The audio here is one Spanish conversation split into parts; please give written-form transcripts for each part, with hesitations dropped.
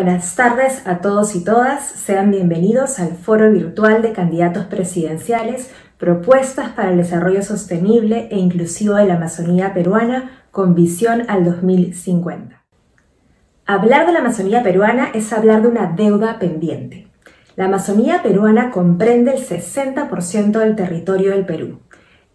Buenas tardes a todos y todas. Sean bienvenidos al Foro Virtual de Candidatos Presidenciales, Propuestas para el Desarrollo Sostenible e Inclusivo de la Amazonía Peruana con visión al 2050. Hablar de la Amazonía peruana es hablar de una deuda pendiente. La Amazonía peruana comprende el 60% del territorio del Perú.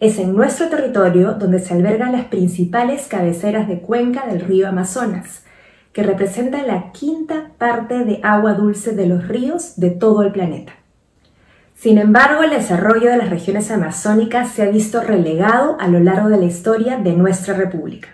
Es en nuestro territorio donde se albergan las principales cabeceras de cuenca del río Amazonas, que representa la quinta parte de agua dulce de los ríos de todo el planeta. Sin embargo, el desarrollo de las regiones amazónicas se ha visto relegado a lo largo de la historia de nuestra república.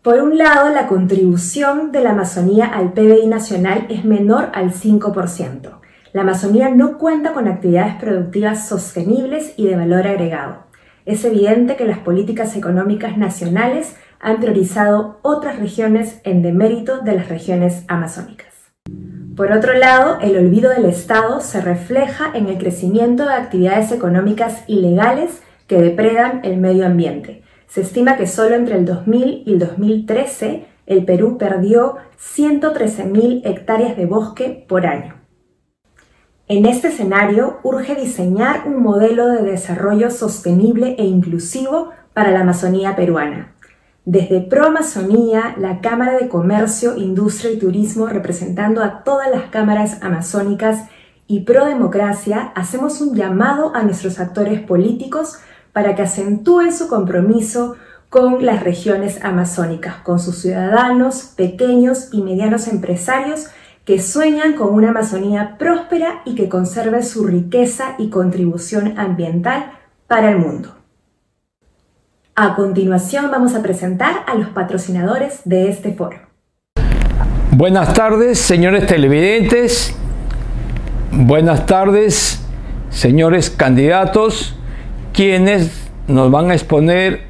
Por un lado, la contribución de la Amazonía al PBI nacional es menor al 5%. La Amazonía no cuenta con actividades productivas sostenibles y de valor agregado. Es evidente que las políticas económicas nacionales han priorizado otras regiones en demérito de las regiones amazónicas. Por otro lado, el olvido del Estado se refleja en el crecimiento de actividades económicas ilegales que depredan el medio ambiente. Se estima que solo entre el 2000 y el 2013 el Perú perdió 113.000 hectáreas de bosque por año. En este escenario, urge diseñar un modelo de desarrollo sostenible e inclusivo para la Amazonía peruana. Desde Pro Amazonía, la Cámara de Comercio, Industria y Turismo, representando a todas las cámaras amazónicas, y Pro Democracia, hacemos un llamado a nuestros actores políticos para que acentúen su compromiso con las regiones amazónicas, con sus ciudadanos, pequeños y medianos empresarios que sueñan con una Amazonía próspera y que conserve su riqueza y contribución ambiental para el mundo. A continuación vamos a presentar a los patrocinadores de este foro. Buenas tardes, señores televidentes. Buenas tardes, señores candidatos, quienes nos van a exponer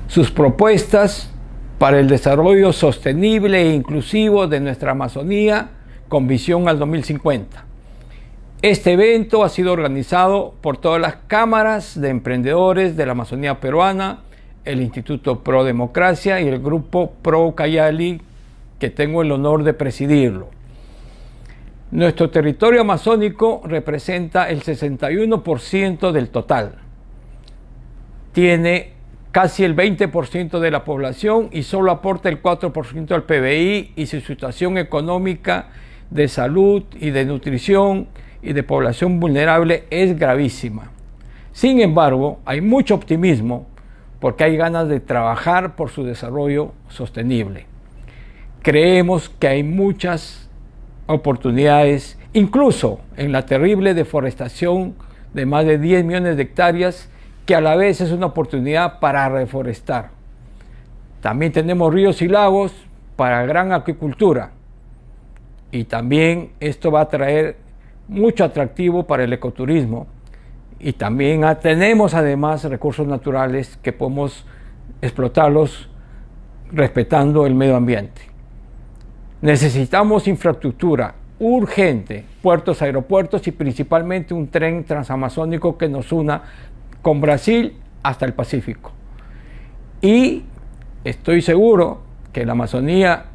sus propuestas para el desarrollo sostenible e inclusivo de nuestra Amazonía con visión al 2050. Este evento ha sido organizado por todas las cámaras de emprendedores de la Amazonía peruana, el Instituto Pro Democracia y el Grupo Pro Ucayali, que tengo el honor de presidirlo. Nuestro territorio amazónico representa el 61% del total. Tiene casi el 20% de la población y solo aporta el 4% al PBI, y su situación económica, de salud y de nutrición y de población vulnerable es gravísima. Sin embargo, hay mucho optimismo porque hay ganas de trabajar por su desarrollo sostenible. Creemos que hay muchas oportunidades, incluso en la terrible deforestación de más de 10 millones de hectáreas, que a la vez es una oportunidad para reforestar. También tenemos ríos y lagos para gran acuicultura, y también esto va a traer mucho atractivo para el ecoturismo, y también tenemos además recursos naturales que podemos explotarlos respetando el medio ambiente. Necesitamos infraestructura urgente, puertos, aeropuertos y principalmente un tren transamazónico que nos una con Brasil hasta el Pacífico. Y estoy seguro que la Amazonía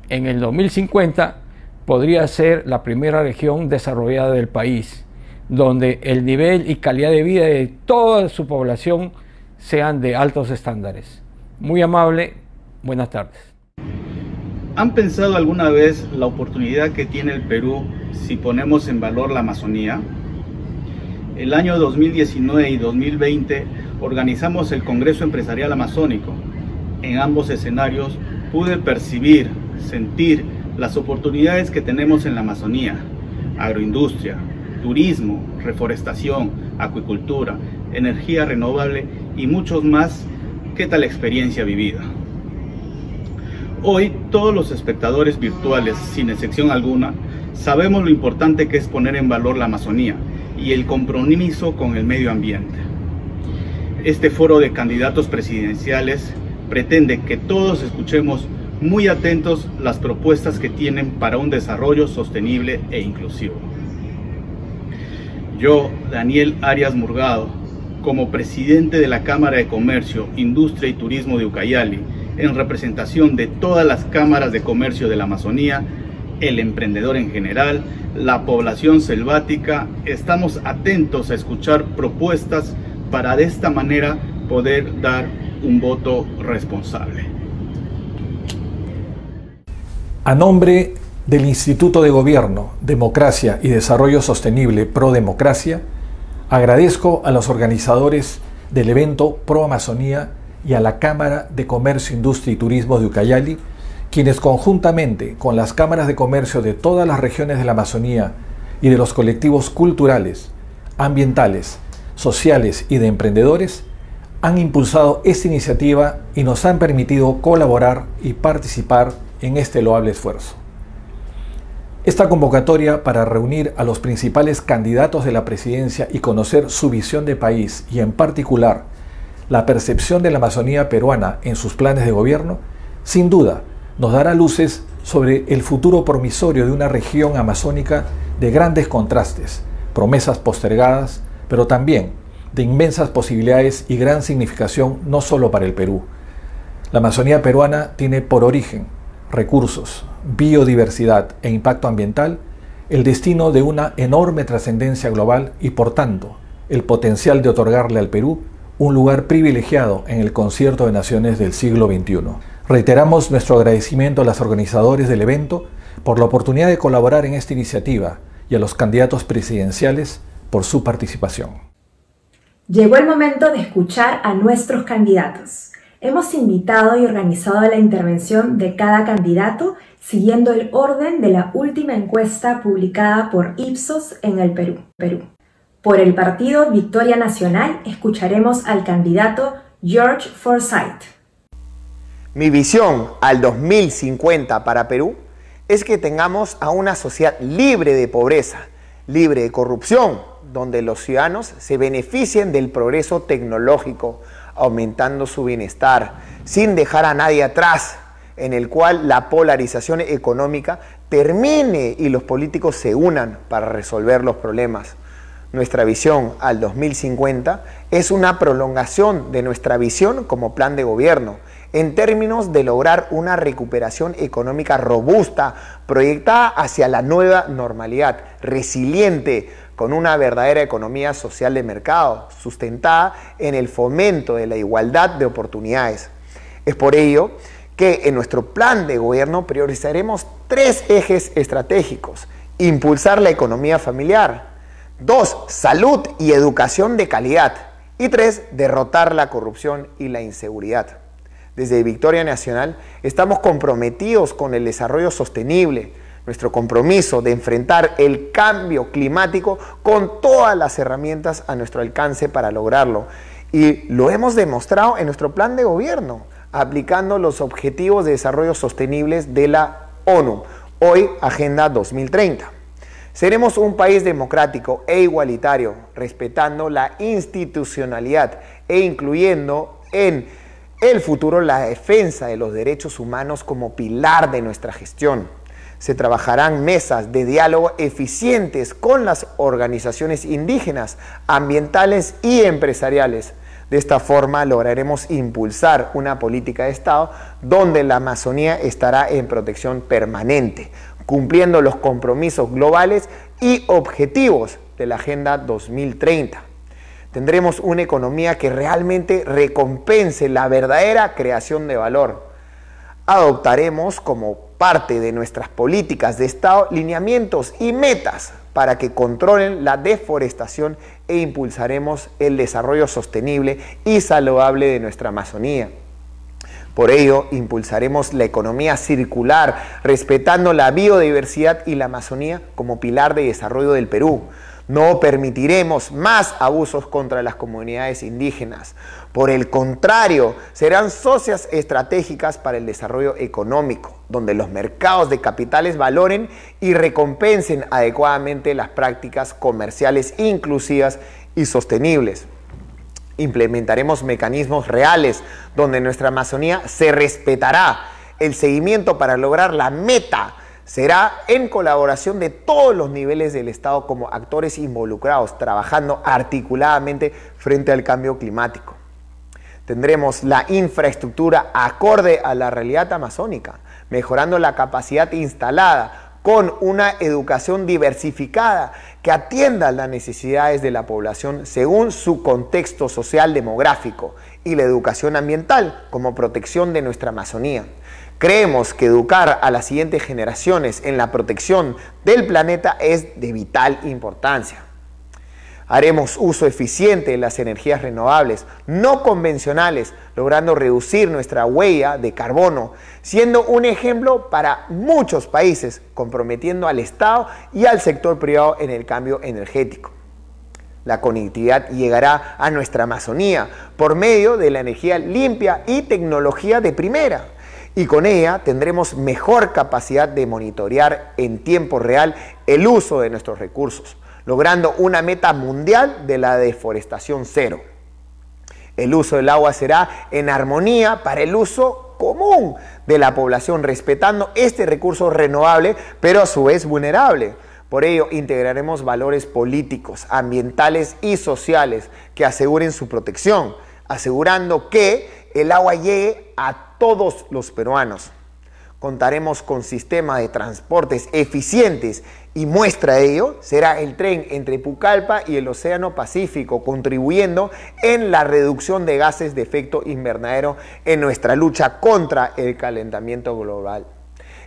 en el 2050 podría ser la primera región desarrollada del país, donde el nivel y calidad de vida de toda su población sean de altos estándares. Muy amable, buenas tardes. ¿Han pensado alguna vez la oportunidad que tiene el Perú si ponemos en valor la Amazonía? El año 2019 y 2020 organizamos el Congreso Empresarial Amazónico. En ambos escenarios pude percibir, sentir las oportunidades que tenemos en la Amazonía: agroindustria, turismo, reforestación, acuicultura, energía renovable y muchos más. ¿Qué tal experiencia vivida? Hoy todos los espectadores virtuales, sin excepción alguna, sabemos lo importante que es poner en valor la Amazonía y el compromiso con el medio ambiente. Este foro de candidatos presidenciales pretende que todos escuchemos muy atentos las propuestas que tienen para un desarrollo sostenible e inclusivo. Yo, Daniel Arias Murgado, como presidente de la Cámara de Comercio, Industria y Turismo de Ucayali, en representación de todas las cámaras de comercio de la Amazonía, el emprendedor en general, la población selvática. Estamos atentos a escuchar propuestas para de esta manera poder dar un voto responsable. A nombre del Instituto de Gobierno, Democracia y Desarrollo Sostenible Prodemocracia, agradezco a los organizadores del evento Pro Amazonía y a la Cámara de Comercio, Industria y Turismo de Ucayali, quienes conjuntamente con las cámaras de comercio de todas las regiones de la Amazonía y de los colectivos culturales, ambientales, sociales y de emprendedores, han impulsado esta iniciativa y nos han permitido colaborar y participar en este loable esfuerzo. Esta convocatoria para reunir a los principales candidatos de la presidencia y conocer su visión de país y en particular la percepción de la Amazonía peruana en sus planes de gobierno, sin duda nos dará luces sobre el futuro promisorio de una región amazónica de grandes contrastes, promesas postergadas, pero también de inmensas posibilidades y gran significación no solo para el Perú. La Amazonía peruana tiene por origen recursos, biodiversidad e impacto ambiental, el destino de una enorme trascendencia global y, por tanto, el potencial de otorgarle al Perú un lugar privilegiado en el concierto de naciones del siglo XXI. Reiteramos nuestro agradecimiento a los organizadores del evento por la oportunidad de colaborar en esta iniciativa y a los candidatos presidenciales por su participación. Llegó el momento de escuchar a nuestros candidatos. Hemos invitado y organizado la intervención de cada candidato siguiendo el orden de la última encuesta publicada por Ipsos en el Perú. Por el partido Victoria Nacional escucharemos al candidato George Forsyth. Mi visión al 2050 para Perú es que tengamos a una sociedad libre de pobreza, libre de corrupción, donde los ciudadanos se beneficien del progreso tecnológico, aumentando su bienestar, sin dejar a nadie atrás, en el cual la polarización económica termine y los políticos se unan para resolver los problemas. Nuestra visión al 2050 es una prolongación de nuestra visión como plan de gobierno, en términos de lograr una recuperación económica robusta, proyectada hacia la nueva normalidad, resiliente, con una verdadera economía social de mercado, sustentada en el fomento de la igualdad de oportunidades. Es por ello que en nuestro plan de gobierno priorizaremos 3 ejes estratégicos: impulsar la economía familiar, 2, salud y educación de calidad, y 3, derrotar la corrupción y la inseguridad. Desde Victoria Nacional estamos comprometidos con el desarrollo sostenible, nuestro compromiso de enfrentar el cambio climático con todas las herramientas a nuestro alcance para lograrlo. Y lo hemos demostrado en nuestro plan de gobierno, aplicando los Objetivos de Desarrollo Sostenibles de la ONU, hoy Agenda 2030. Seremos un país democrático e igualitario, respetando la institucionalidad e incluyendo en el futuro la defensa de los derechos humanos como pilar de nuestra gestión. Se trabajarán mesas de diálogo eficientes con las organizaciones indígenas, ambientales y empresariales. De esta forma lograremos impulsar una política de Estado donde la Amazonía estará en protección permanente, cumpliendo los compromisos globales y objetivos de la Agenda 2030. Tendremos una economía que realmente recompense la verdadera creación de valor. Adoptaremos como parte de nuestras políticas de Estado lineamientos y metas para que controlen la deforestación e impulsaremos el desarrollo sostenible y saludable de nuestra Amazonía. Por ello, impulsaremos la economía circular, respetando la biodiversidad y la Amazonía como pilar de desarrollo del Perú. No permitiremos más abusos contra las comunidades indígenas. Por el contrario, serán socias estratégicas para el desarrollo económico, donde los mercados de capitales valoren y recompensen adecuadamente las prácticas comerciales inclusivas y sostenibles. Implementaremos mecanismos reales donde nuestra Amazonía se respetará. El seguimiento para lograr la meta será en colaboración de todos los niveles del Estado como actores involucrados, trabajando articuladamente frente al cambio climático. Tendremos la infraestructura acorde a la realidad amazónica, mejorando la capacidad instalada, con una educación diversificada que atienda las necesidades de la población según su contexto social demográfico, y la educación ambiental como protección de nuestra Amazonía. Creemos que educar a las siguientes generaciones en la protección del planeta es de vital importancia. Haremos uso eficiente de las energías renovables, no convencionales, logrando reducir nuestra huella de carbono, siendo un ejemplo para muchos países, comprometiendo al Estado y al sector privado en el cambio energético. La conectividad llegará a nuestra Amazonía por medio de la energía limpia y tecnología de primera, y con ella tendremos mejor capacidad de monitorear en tiempo real el uso de nuestros recursos, logrando una meta mundial de la deforestación cero. El uso del agua será en armonía para el uso común de la población, respetando este recurso renovable, pero a su vez vulnerable. Por ello, integraremos valores políticos, ambientales y sociales que aseguren su protección, asegurando que el agua llegue a todos los peruanos. Contaremos con sistemas de transportes eficientes y muestra de ello será el tren entre Pucallpa y el Océano Pacífico, contribuyendo en la reducción de gases de efecto invernadero en nuestra lucha contra el calentamiento global.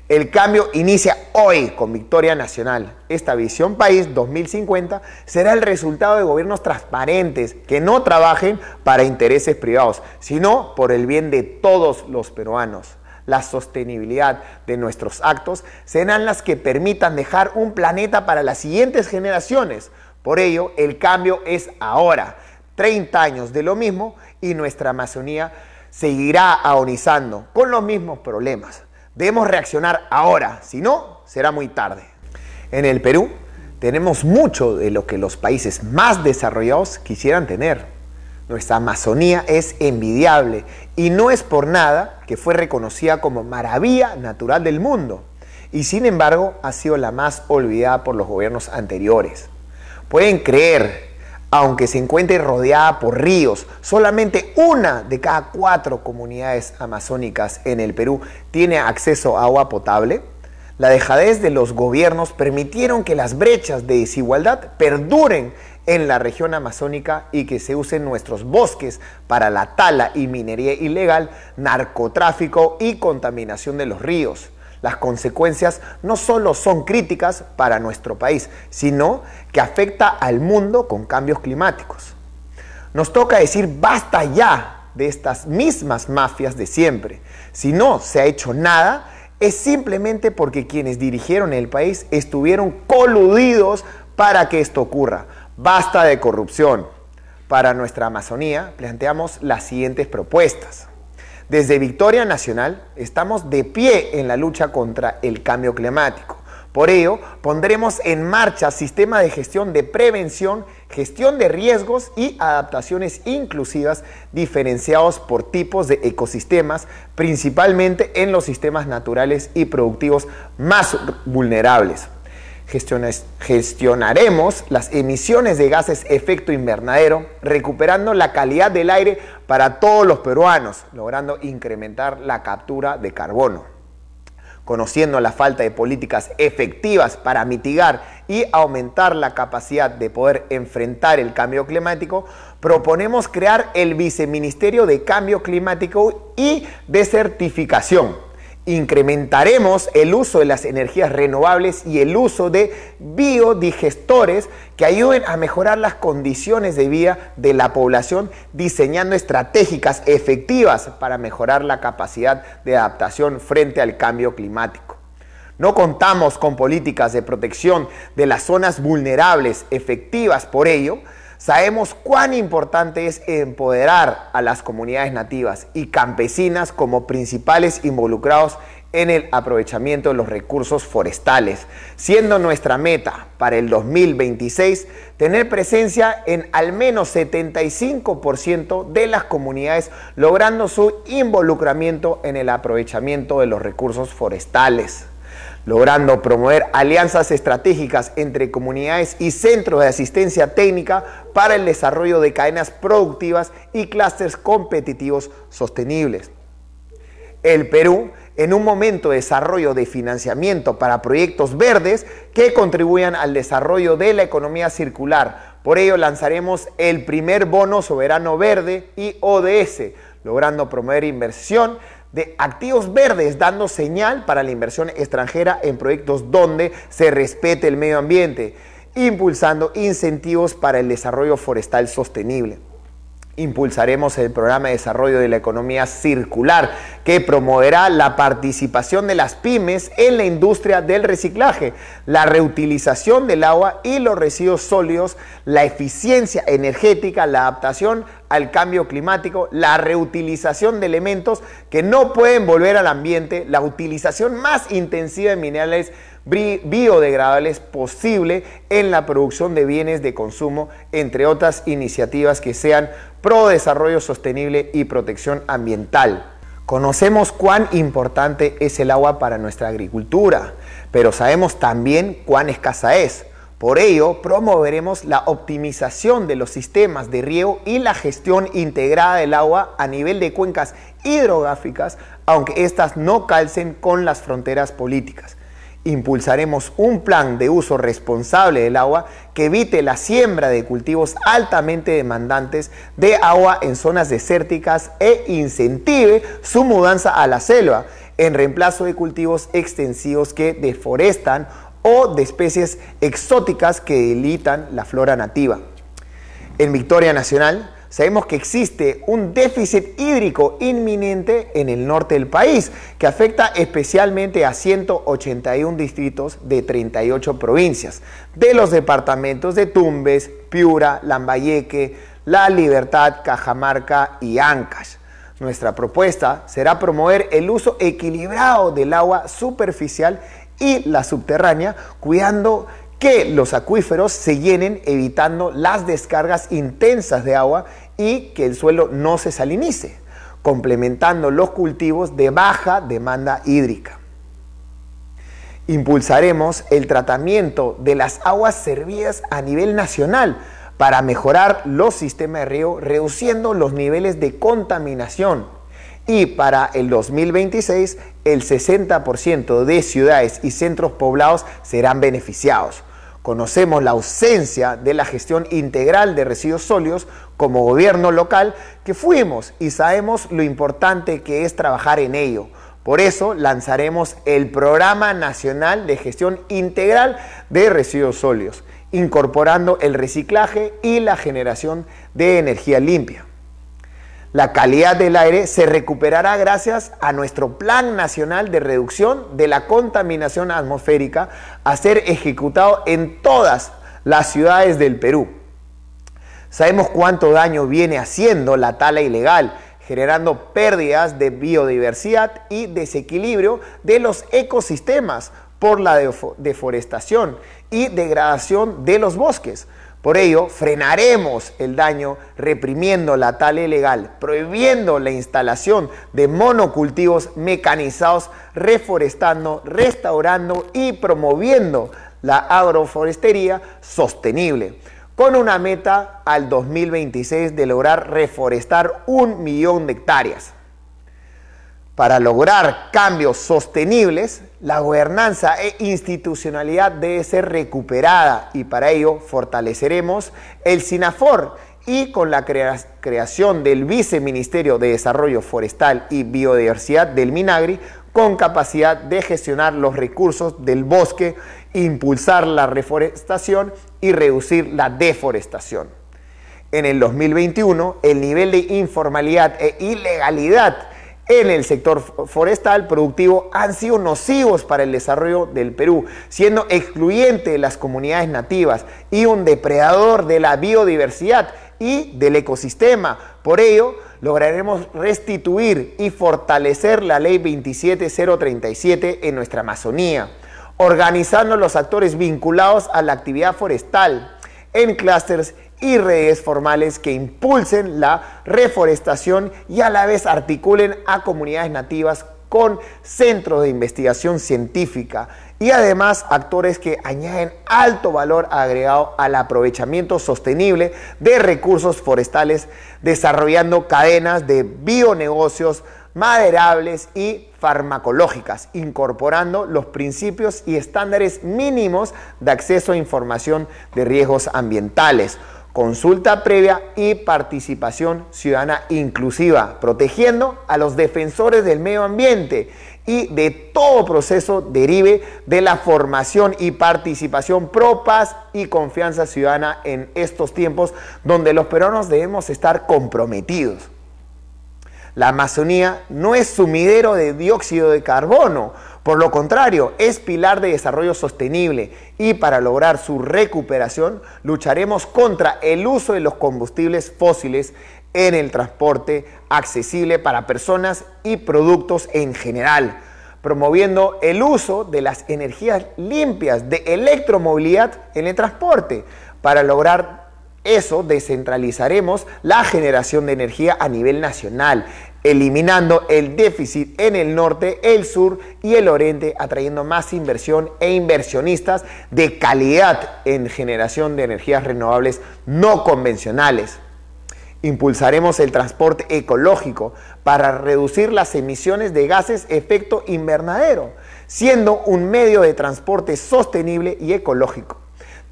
El cambio inicia hoy con Victoria Nacional. Esta Visión País 2050 será el resultado de gobiernos transparentes que no trabajen para intereses privados, sino por el bien de todos los peruanos. La sostenibilidad de nuestros actos serán las que permitan dejar un planeta para las siguientes generaciones. Por ello, el cambio es ahora. 30 años de lo mismo y nuestra Amazonía seguirá agonizando con los mismos problemas. Debemos reaccionar ahora, si no, será muy tarde. En el Perú tenemos mucho de lo que los países más desarrollados quisieran tener. Nuestra Amazonía es envidiable y no es por nada que fue reconocida como maravilla natural del mundo, y sin embargo ha sido la más olvidada por los gobiernos anteriores. Pueden creer, aunque se encuentre rodeada por ríos, solamente una de cada 4 comunidades amazónicas en el Perú tiene acceso a agua potable. La dejadez de los gobiernos permitieron que las brechas de desigualdad perduren en la región amazónica y que se usen nuestros bosques para la tala y minería ilegal, narcotráfico y contaminación de los ríos. Las consecuencias no solo son críticas para nuestro país, sino que afecta al mundo con cambios climáticos. Nos toca decir basta ya de estas mismas mafias de siempre. Si no se ha hecho nada, es simplemente porque quienes dirigieron el país estuvieron coludidos para que esto ocurra. Basta de corrupción. Para nuestra Amazonía planteamos las siguientes propuestas. Desde Victoria Nacional estamos de pie en la lucha contra el cambio climático. Por ello, pondremos en marcha sistemas de gestión de prevención, gestión de riesgos y adaptaciones inclusivas diferenciados por tipos de ecosistemas, principalmente en los sistemas naturales y productivos más vulnerables. Gestionaremos las emisiones de gases efecto invernadero, recuperando la calidad del aire para todos los peruanos, logrando incrementar la captura de carbono. Conociendo la falta de políticas efectivas para mitigar y aumentar la capacidad de poder enfrentar el cambio climático, proponemos crear el Viceministerio de Cambio Climático y Desertificación. Incrementaremos el uso de las energías renovables y el uso de biodigestores que ayuden a mejorar las condiciones de vida de la población, diseñando estratégicas efectivas para mejorar la capacidad de adaptación frente al cambio climático. No contamos con políticas de protección de las zonas vulnerables efectivas, por ello, sabemos cuán importante es empoderar a las comunidades nativas y campesinas como principales involucrados en el aprovechamiento de los recursos forestales, siendo nuestra meta para el 2026 tener presencia en al menos 75% de las comunidades, logrando su involucramiento en el aprovechamiento de los recursos forestales. Logrando promover alianzas estratégicas entre comunidades y centros de asistencia técnica para el desarrollo de cadenas productivas y clústeres competitivos sostenibles. El Perú en un momento de desarrollo de financiamiento para proyectos verdes que contribuyan al desarrollo de la economía circular. Por ello lanzaremos el primer bono soberano verde y ODS, logrando promover inversión de activos verdes, dando señal para la inversión extranjera en proyectos donde se respete el medio ambiente, impulsando incentivos para el desarrollo forestal sostenible. Impulsaremos el programa de desarrollo de la economía circular, que promoverá la participación de las pymes en la industria del reciclaje, la reutilización del agua y los residuos sólidos, la eficiencia energética, la adaptación al cambio climático, la reutilización de elementos que no pueden volver al ambiente, la utilización más intensiva de minerales biodegradables posible en la producción de bienes de consumo, entre otras iniciativas que sean pro desarrollo sostenible y protección ambiental. Conocemos cuán importante es el agua para nuestra agricultura, pero sabemos también cuán escasa es. Por ello, promoveremos la optimización de los sistemas de riego y la gestión integrada del agua a nivel de cuencas hidrográficas, aunque éstas no calcen con las fronteras políticas. Impulsaremos un plan de uso responsable del agua que evite la siembra de cultivos altamente demandantes de agua en zonas desérticas e incentive su mudanza a la selva en reemplazo de cultivos extensivos que deforestan o de especies exóticas que debilitan la flora nativa. En Victoria Nacional, sabemos que existe un déficit hídrico inminente en el norte del país, que afecta especialmente a 181 distritos de 38 provincias, de los departamentos de Tumbes, Piura, Lambayeque, La Libertad, Cajamarca y Ancash. Nuestra propuesta será promover el uso equilibrado del agua superficial y la subterránea, cuidando que los acuíferos se llenen, evitando las descargas intensas de agua y que el suelo no se salinice, complementando los cultivos de baja demanda hídrica. Impulsaremos el tratamiento de las aguas servidas a nivel nacional para mejorar los sistemas de riego, reduciendo los niveles de contaminación. Y para el 2026, el 60% de ciudades y centros poblados serán beneficiados. Conocemos la ausencia de la gestión integral de residuos sólidos como gobierno local que fuimos y sabemos lo importante que es trabajar en ello. Por eso lanzaremos el Programa Nacional de Gestión Integral de Residuos Sólidos, incorporando el reciclaje y la generación de energía limpia. La calidad del aire se recuperará gracias a nuestro Plan Nacional de Reducción de la Contaminación Atmosférica a ser ejecutado en todas las ciudades del Perú. Sabemos cuánto daño viene haciendo la tala ilegal, generando pérdidas de biodiversidad y desequilibrio de los ecosistemas por la deforestación y degradación de los bosques. Por ello, frenaremos el daño reprimiendo la tala ilegal, prohibiendo la instalación de monocultivos mecanizados, reforestando, restaurando y promoviendo la agroforestería sostenible, con una meta al 2026 de lograr reforestar 1 millón de hectáreas. Para lograr cambios sostenibles, la gobernanza e institucionalidad debe ser recuperada y para ello fortaleceremos el SINAFOR y con la creación del Viceministerio de Desarrollo Forestal y Biodiversidad del MINAGRI con capacidad de gestionar los recursos del bosque, impulsar la reforestación y reducir la deforestación. En el 2021, el nivel de informalidad e ilegalidad en el sector forestal productivo han sido nocivos para el desarrollo del Perú, siendo excluyente de las comunidades nativas y un depredador de la biodiversidad y del ecosistema. Por ello, lograremos restituir y fortalecer la Ley 27037 en nuestra Amazonía, organizando los actores vinculados a la actividad forestal en clústeres y redes formales que impulsen la reforestación y a la vez articulen a comunidades nativas con centros de investigación científica y además actores que añaden alto valor agregado al aprovechamiento sostenible de recursos forestales, desarrollando cadenas de bionegocios maderables y farmacológicas, incorporando los principios y estándares mínimos de acceso a información de riesgos ambientales, consulta previa y participación ciudadana inclusiva, protegiendo a los defensores del medio ambiente y de todo proceso derive de la formación y participación pro paz y confianza ciudadana en estos tiempos donde los peruanos debemos estar comprometidos. La Amazonía no es sumidero de dióxido de carbono, por lo contrario, es pilar de desarrollo sostenible y para lograr su recuperación lucharemos contra el uso de los combustibles fósiles en el transporte accesible para personas y productos en general, promoviendo el uso de las energías limpias de electromovilidad en el transporte. Para lograr eso, descentralizaremos la generación de energía a nivel nacional, eliminando el déficit en el norte, el sur y el oriente, atrayendo más inversión e inversionistas de calidad en generación de energías renovables no convencionales. Impulsaremos el transporte ecológico para reducir las emisiones de gases efecto invernadero, siendo un medio de transporte sostenible y ecológico.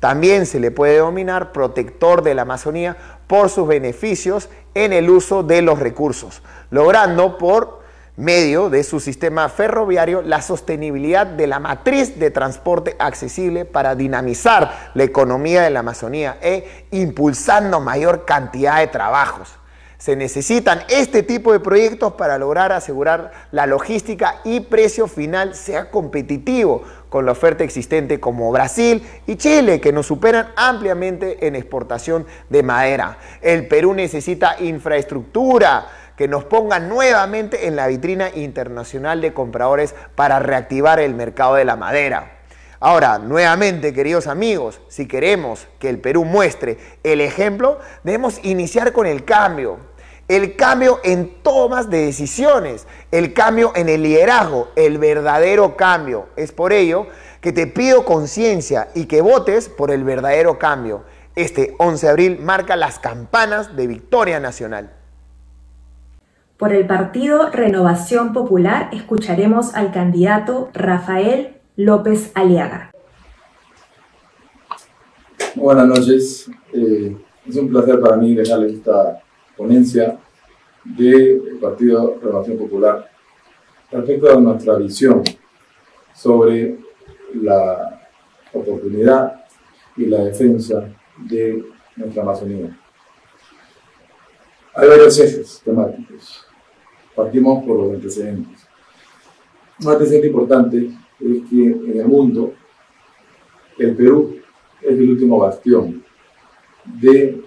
También se le puede denominar protector de la Amazonía por sus beneficios en el uso de los recursos, logrando por medio de su sistema ferroviario la sostenibilidad de la matriz de transporte accesible para dinamizar la economía de la Amazonía e impulsando mayor cantidad de trabajos. Se necesitan este tipo de proyectos para lograr asegurar la logística y precio final sea competitivo con la oferta existente como Brasil y Chile, que nos superan ampliamente en exportación de madera. El Perú necesita infraestructura que nos ponga nuevamente en la vitrina internacional de compradores para reactivar el mercado de la madera. Ahora, nuevamente, queridos amigos, si queremos que el Perú muestre el ejemplo, debemos iniciar con el cambio. El cambio en tomas de decisiones, el cambio en el liderazgo, el verdadero cambio. Es por ello que te pido conciencia y que votes por el verdadero cambio. Este 11 de abril marca las campanas de victoria nacional. Por el partido Renovación Popular escucharemos al candidato Rafael López Aliaga. Buenas noches. Es un placer para mí dejarles esta ponencia del Partido Renovación Popular respecto a nuestra visión sobre la oportunidad y la defensa de nuestra Amazonía. Hay varios ejes temáticos. Partimos por los antecedentes. Un antecedente importante es que en el mundo el Perú es el último bastión de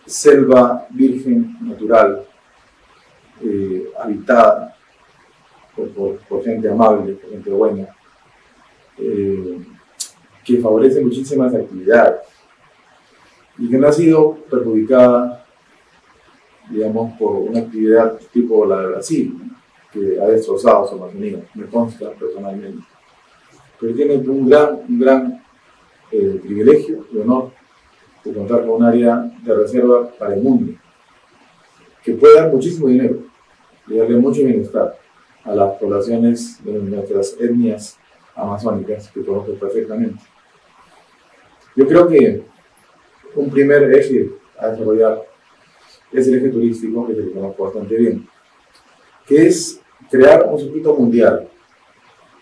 selva virgen natural, habitada por gente amable, por gente buena, que favorece muchísimas actividades y que no ha sido perjudicada, digamos, por una actividad tipo la de Brasil, ¿no?, que ha destrozado su Amazonía, me consta personalmente. Pero tiene un gran privilegio y honor de contar con un área de reserva para el mundo, que puede dar muchísimo dinero y darle mucho bienestar a las poblaciones de nuestras etnias amazónicas, que conozco perfectamente. Yo creo que un primer eje a desarrollar es el eje turístico, que se conozco bastante bien, que es crear un circuito mundial,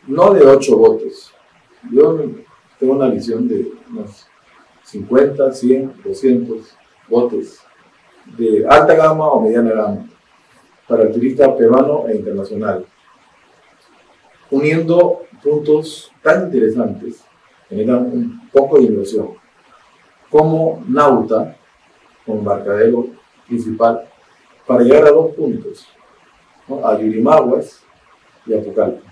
no de 8 botes. Yo tengo una visión de unos 50, 100, 200 botes de alta gama o mediana gama para el turista peruano e internacional, uniendo puntos tan interesantes, generan un poco de inversión, como Nauta, como embarcadero principal, para llegar a 2 puntos, ¿no?, a Yurimaguas y a Pucallpa.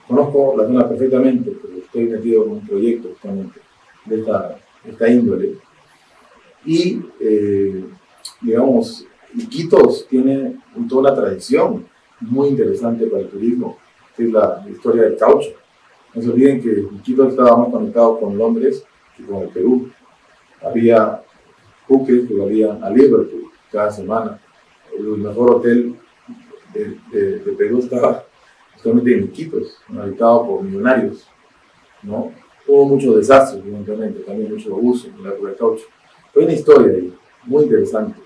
Conozco la zona perfectamente, porque estoy metido en un proyecto justamente de esta índole. Y, digamos, Iquitos tiene toda una tradición muy interesante para el turismo, que es la historia del caucho. No se olviden que Iquitos estaba más conectado con Londres que con el Perú. Había buques que volvían a Liverpool cada semana. El mejor hotel de Perú estaba justamente en Iquitos, habitado por millonarios, ¿no? Hubo muchos desastres, evidentemente, también mucho abuso en la época del caucho. Fue una historia ahí, muy interesante.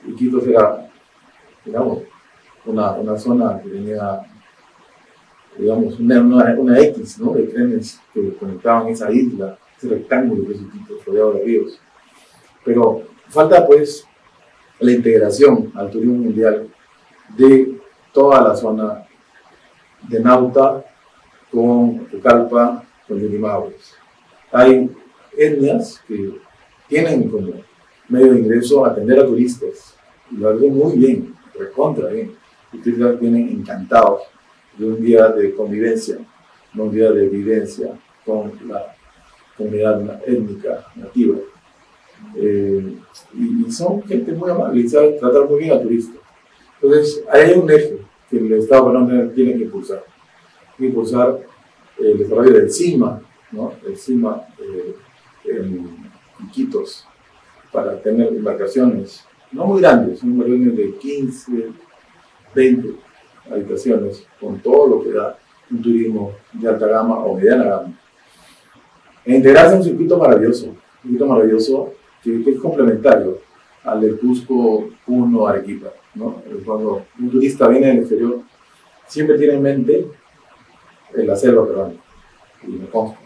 Iquitos era, digamos, una zona que tenía, digamos, una X, ¿no?, de trenes que conectaban esa isla, ese rectángulo que es Iquitos, rodeado de ríos. Pero falta, pues, la integración al turismo mundial de toda la zona de Nauta con Pucallpa, con Yurimaguas. Hay etnias que tienen como medio de ingreso atender a turistas y lo hacen muy bien, recontra bien. Ustedes vienen encantados de un día de convivencia, de un día de vivencia con la comunidad étnica nativa. Y son gente muy amable y sabe tratar muy bien a turistas. Entonces, hay un eje que el Estado peruano tiene que impulsar. El desarrollo del CIMA, ¿no? El CIMA en Iquitos, para tener embarcaciones no muy grandes, son embarcaciones de 15, 20 habitaciones, con todo lo que da un turismo de alta gama o mediana gama. E integrarse en un circuito maravilloso que es complementario al del Cusco, Puno, Arequipa, ¿no? Cuando un turista viene del exterior, siempre tiene en mente la selva peruana, y me consta,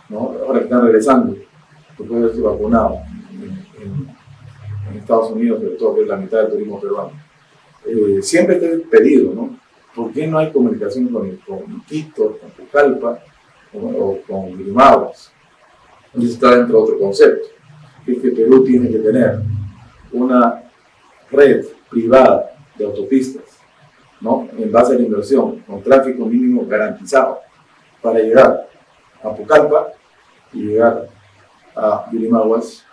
¿no? Ahora que están regresando, después de haberse vacunado en Estados Unidos, sobre todo, que es la mitad del turismo peruano, siempre está el pedido, ¿no? ¿Por qué no hay comunicación con Iquitos, con Pucallpa o con Yurimaguas? Y eso está dentro de otro concepto, que es que Perú tiene que tener una red privada de autopistas, ¿no?, en base a la inversión, con tráfico mínimo garantizado, para llegar a Pucallpa y llegar a Yurimaguas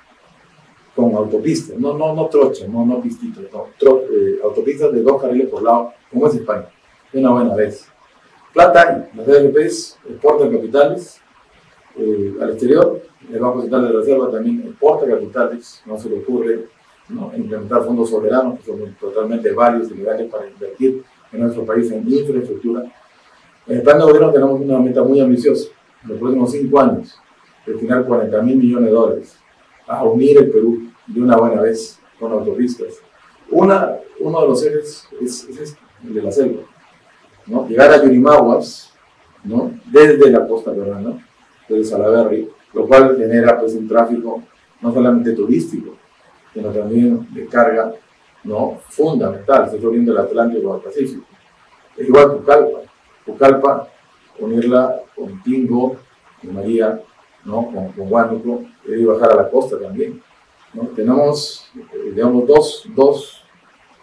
con autopistas, no trochas, no pistitas, autopistas de 2 carriles por lado, como es España, de una buena vez. Plata hay, las AFPs exportan capitales al exterior, el Banco Central de la Reserva también exporta capitales, no se le ocurre, ¿no?, implementar fondos soberanos, que son totalmente válidos y legales para invertir en nuestro país en infraestructura. En el plan de gobierno tenemos una meta muy ambiciosa, en los próximos 5 años, destinar $40.000 millones a unir el Perú de una buena vez con autopistas. Uno de los ejes es este, el de la selva, ¿no? Llegar a Yurimaguas, ¿no?, desde la costa peruana, desde Salaberry, lo cual genera, pues, un tráfico no solamente turístico, sino también de carga, ¿no?, fundamental. Se está uniendo el Atlántico al Pacífico. Es igual Pucallpa, unirla con Tingo, con María, ¿no?, con Huánuco, y bajar a la costa también, ¿no? Tenemos, digamos,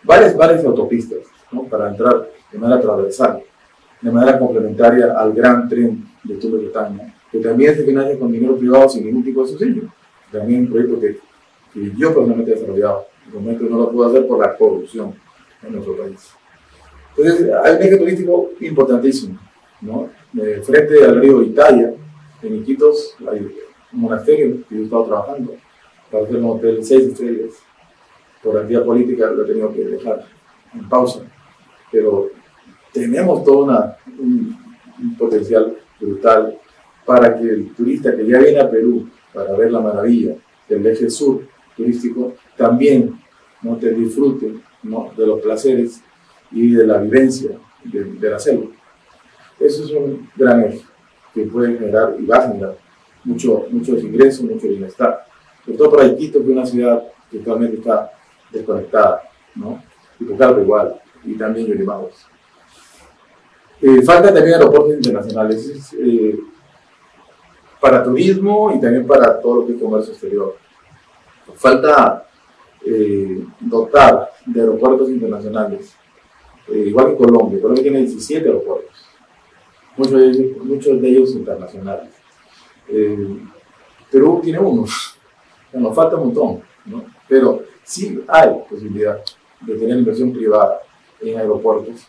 varias autopistas, ¿no?, para entrar de manera transversal, de manera complementaria al gran tren de Tulo-Bretaña, que también se financia con dinero privado sin ningún tipo de subsidio. También un proyecto que yo personalmente he desarrollado, en el momento no lo puedo hacer por la corrupción en nuestro país. Entonces, hay un eje turístico importantísimo, ¿no? Frente al río Italia, en Iquitos, hay un monasterio que yo he estado trabajando para hacer un hotel 6 estrellas. Por la actividad política lo he tenido que dejar en pausa, pero tenemos todo un potencial brutal para que el turista que ya viene a Perú para ver la maravilla del eje sur turístico también, ¿no?, te disfrute, ¿no?, de los placeres y de la vivencia de la selva. Eso es un gran eje que puede generar y va a generar muchos ingresos, mucho bienestar, sobre todo para Iquitos, que es una ciudad que actualmente está desconectada, ¿no?, y Pucallpa igual, y también Yurimaguas. Falta también aeropuertos internacionales para turismo y también para todo lo que es comercio exterior. Falta dotar de aeropuertos internacionales, igual que Colombia. Colombia tiene 17 aeropuertos, muchos de ellos internacionales. Perú tiene uno, nos falta un montón, ¿no? Pero sí hay posibilidad de tener inversión privada en aeropuertos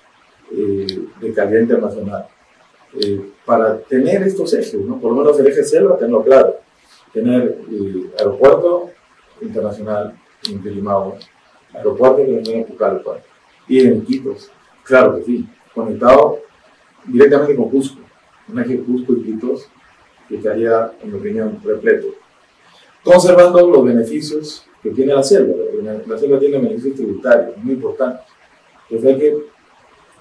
de calidad internacional, para tener estos ejes, ¿no? Por lo menos el eje selva, tenerlo claro, tener aeropuerto internacional en Yurimaguas, aeropuerto internacional en Pucallpa y en Iquitos, Claro que sí, conectado directamente con Cusco, un eje Cusco y Iquitos que estaría, en mi opinión, repleto, conservando los beneficios que tiene la selva. La selva tiene beneficios tributarios muy importantes. Entonces hay que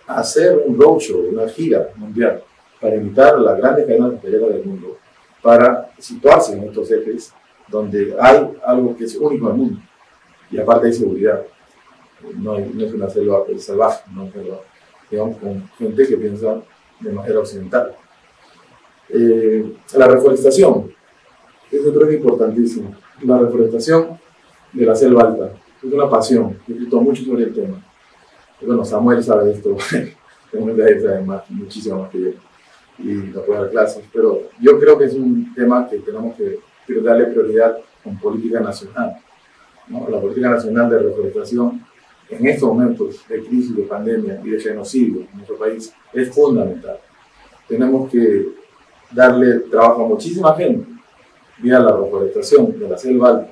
hacer un roadshow, una gira mundial, para invitar a las grandes cadenas hoteleras del mundo, para situarse en estos ejes donde hay algo que es único en el mundo. Y aparte hay seguridad. No es una selva salvaje, no es selva, digamos, con gente que piensa de manera occidental. La reforestación, eso creo que es importantísimo. La reforestación de la selva alta es una pasión. He escrito mucho sobre el tema. Bueno, Samuel sabe esto, sabe muchísimo más que yo, y no puede dar clases, pero yo creo que es un tema que tenemos que darle prioridad con política nacional, ¿no? La política nacional de reforestación en estos momentos de crisis, de pandemia y de genocidio en nuestro país es fundamental. Tenemos que darle trabajo a muchísima gente vía la reforestación de la selva alta.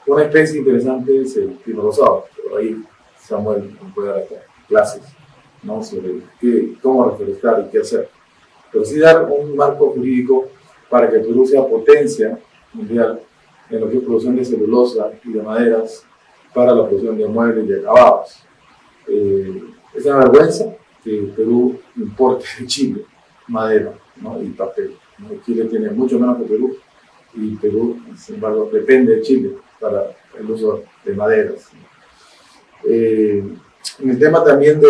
Una especie interesante es el pino rosado, pero ahí Samuel nos puede dar clases, ¿no? Sobre cómo reforestar y qué hacer. Pero sí dar un marco jurídico para que Perú sea potencia mundial en lo que es producción de celulosa y de maderas para la producción de muebles y de acabados. Es una vergüenza que Perú importe de Chile madera, ¿no? Y papel, ¿no? Chile tiene mucho menos que Perú, y Perú, sin embargo, depende de Chile para el uso de maderas. En el tema también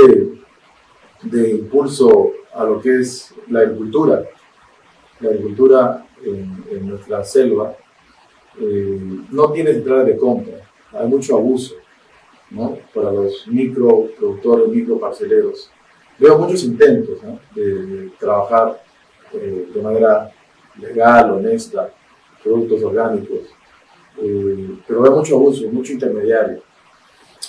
de impulso a lo que es la agricultura en nuestra selva no tiene centrales de compra, hay mucho abuso, ¿no? Para los microproductores, microparceleros. Veo muchos intentos, ¿no? de trabajar de manera legal, honesta, productos orgánicos, pero veo mucho abuso, mucho intermediario.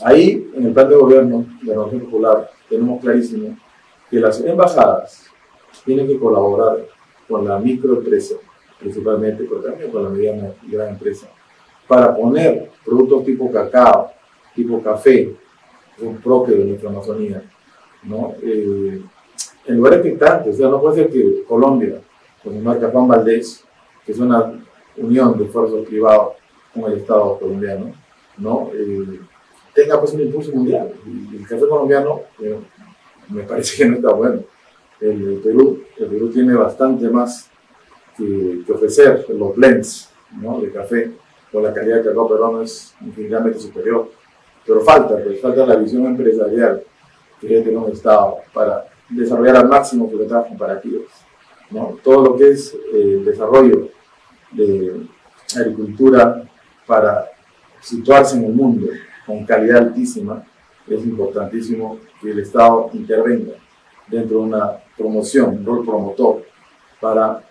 Ahí, en el plan de gobierno de la Renovación Popular, tenemos clarísimo que las embajadas tienen que colaborar con la microempresa, principalmente, pero también con la mediana y gran empresa, para poner productos tipo cacao, tipo café, que son propios de nuestra Amazonía, ¿no? En lugares picantes. O sea, no puede ser que Colombia, con la marca Juan Valdés, que es una unión de esfuerzos privados con el Estado colombiano, ¿no? Tenga pues un impulso mundial. Y el café colombiano me parece que no está bueno. El Perú tiene bastante más que ofrecer. Los blends, ¿no? De café, con la calidad del cacao peruano es infinitamente superior. Pero falta la visión empresarial que debe tener un Estado para desarrollar al máximo sus ventajas comparativas, ¿no? Todo lo que es el desarrollo de agricultura para situarse en el mundo con calidad altísima, es importantísimo que el Estado intervenga dentro de una promoción, un rol promotor, para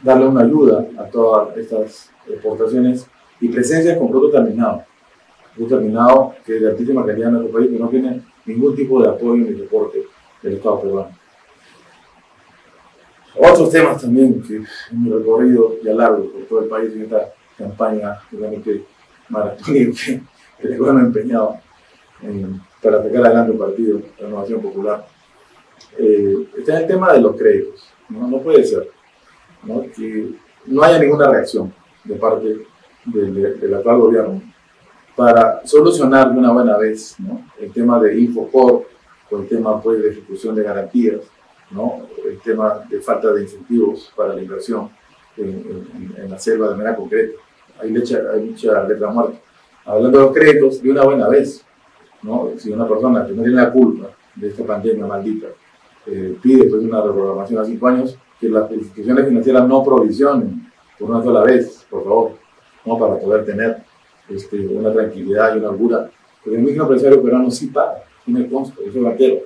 darle una ayuda a todas estas exportaciones y presencias con producto terminado que es de altísima calidad en nuestro país, que no tiene ningún tipo de apoyo ni soporte del Estado peruano. Otros temas también que en mi recorrido ya largo por todo el país en esta campaña realmente maratónica que el gobierno ha empeñado para sacar adelante un partido, la Renovación Popular, está en el tema de los créditos. No puede ser, ¿no? Que no haya ninguna reacción de parte del actual gobierno para solucionar de una buena vez, ¿no? El tema de Infocorp, o el tema pues, de ejecución de garantías, ¿no? El tema de falta de incentivos para la inversión en la selva de manera concreta. Hay mucha letra muerta. Hablando de los créditos, de una buena vez, ¿no? Si una persona que no tiene la culpa de esta pandemia maldita pide pues, una reprogramación a 5 años, que las instituciones financieras no provisionen por una sola vez, por favor, ¿no? Para poder tener una tranquilidad y una holgura. Porque el microempresario peruano sí paga, sí me consta, yo soy banquero,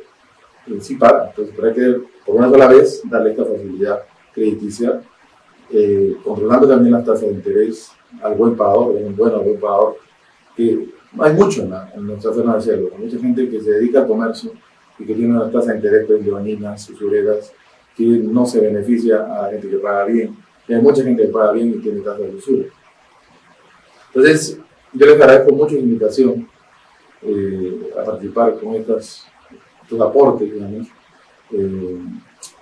sí paga. Entonces, pero hay que, por una sola vez, darle esta facilidad crediticia, controlando también las tasas de interés al buen pagador, al buen pagador, que hay mucho en nuestra zona de selva, mucha gente que se dedica al comercio y que tiene una tasa de interés leoninas, usureras, que no se beneficia a la gente que paga bien. Y hay mucha gente que paga bien y tiene tasas de usura. Entonces, yo les agradezco mucho su invitación a participar con estos sus aportes, digamos,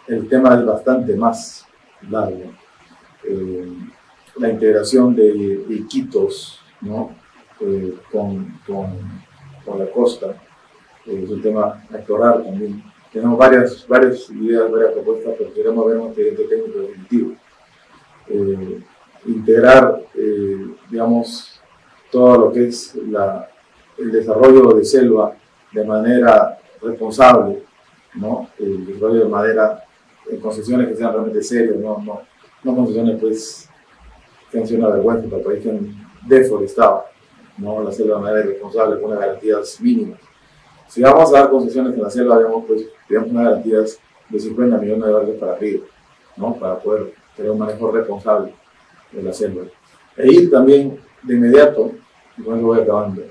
el tema es bastante más largo. La integración de Iquitos, ¿no? con la costa es un tema a explorar también. Tenemos varias ideas, varias propuestas, pero queremos ver un expediente técnico definitivo. Integrar, digamos, todo lo que es el desarrollo de selva de manera responsable, ¿no? El desarrollo de madera en concesiones que sean realmente serias, no concesiones pues que han sido una vergüenza para el país, que han deforestado, ¿no? La selva de manera irresponsable con unas garantías mínimas. Si vamos a dar concesiones en la selva, digamos, pues tenemos unas garantías de 50 millones de dólares para arriba, ¿no? Para poder tener un manejo responsable de la selva. E ir también de inmediato, y con eso voy acabando,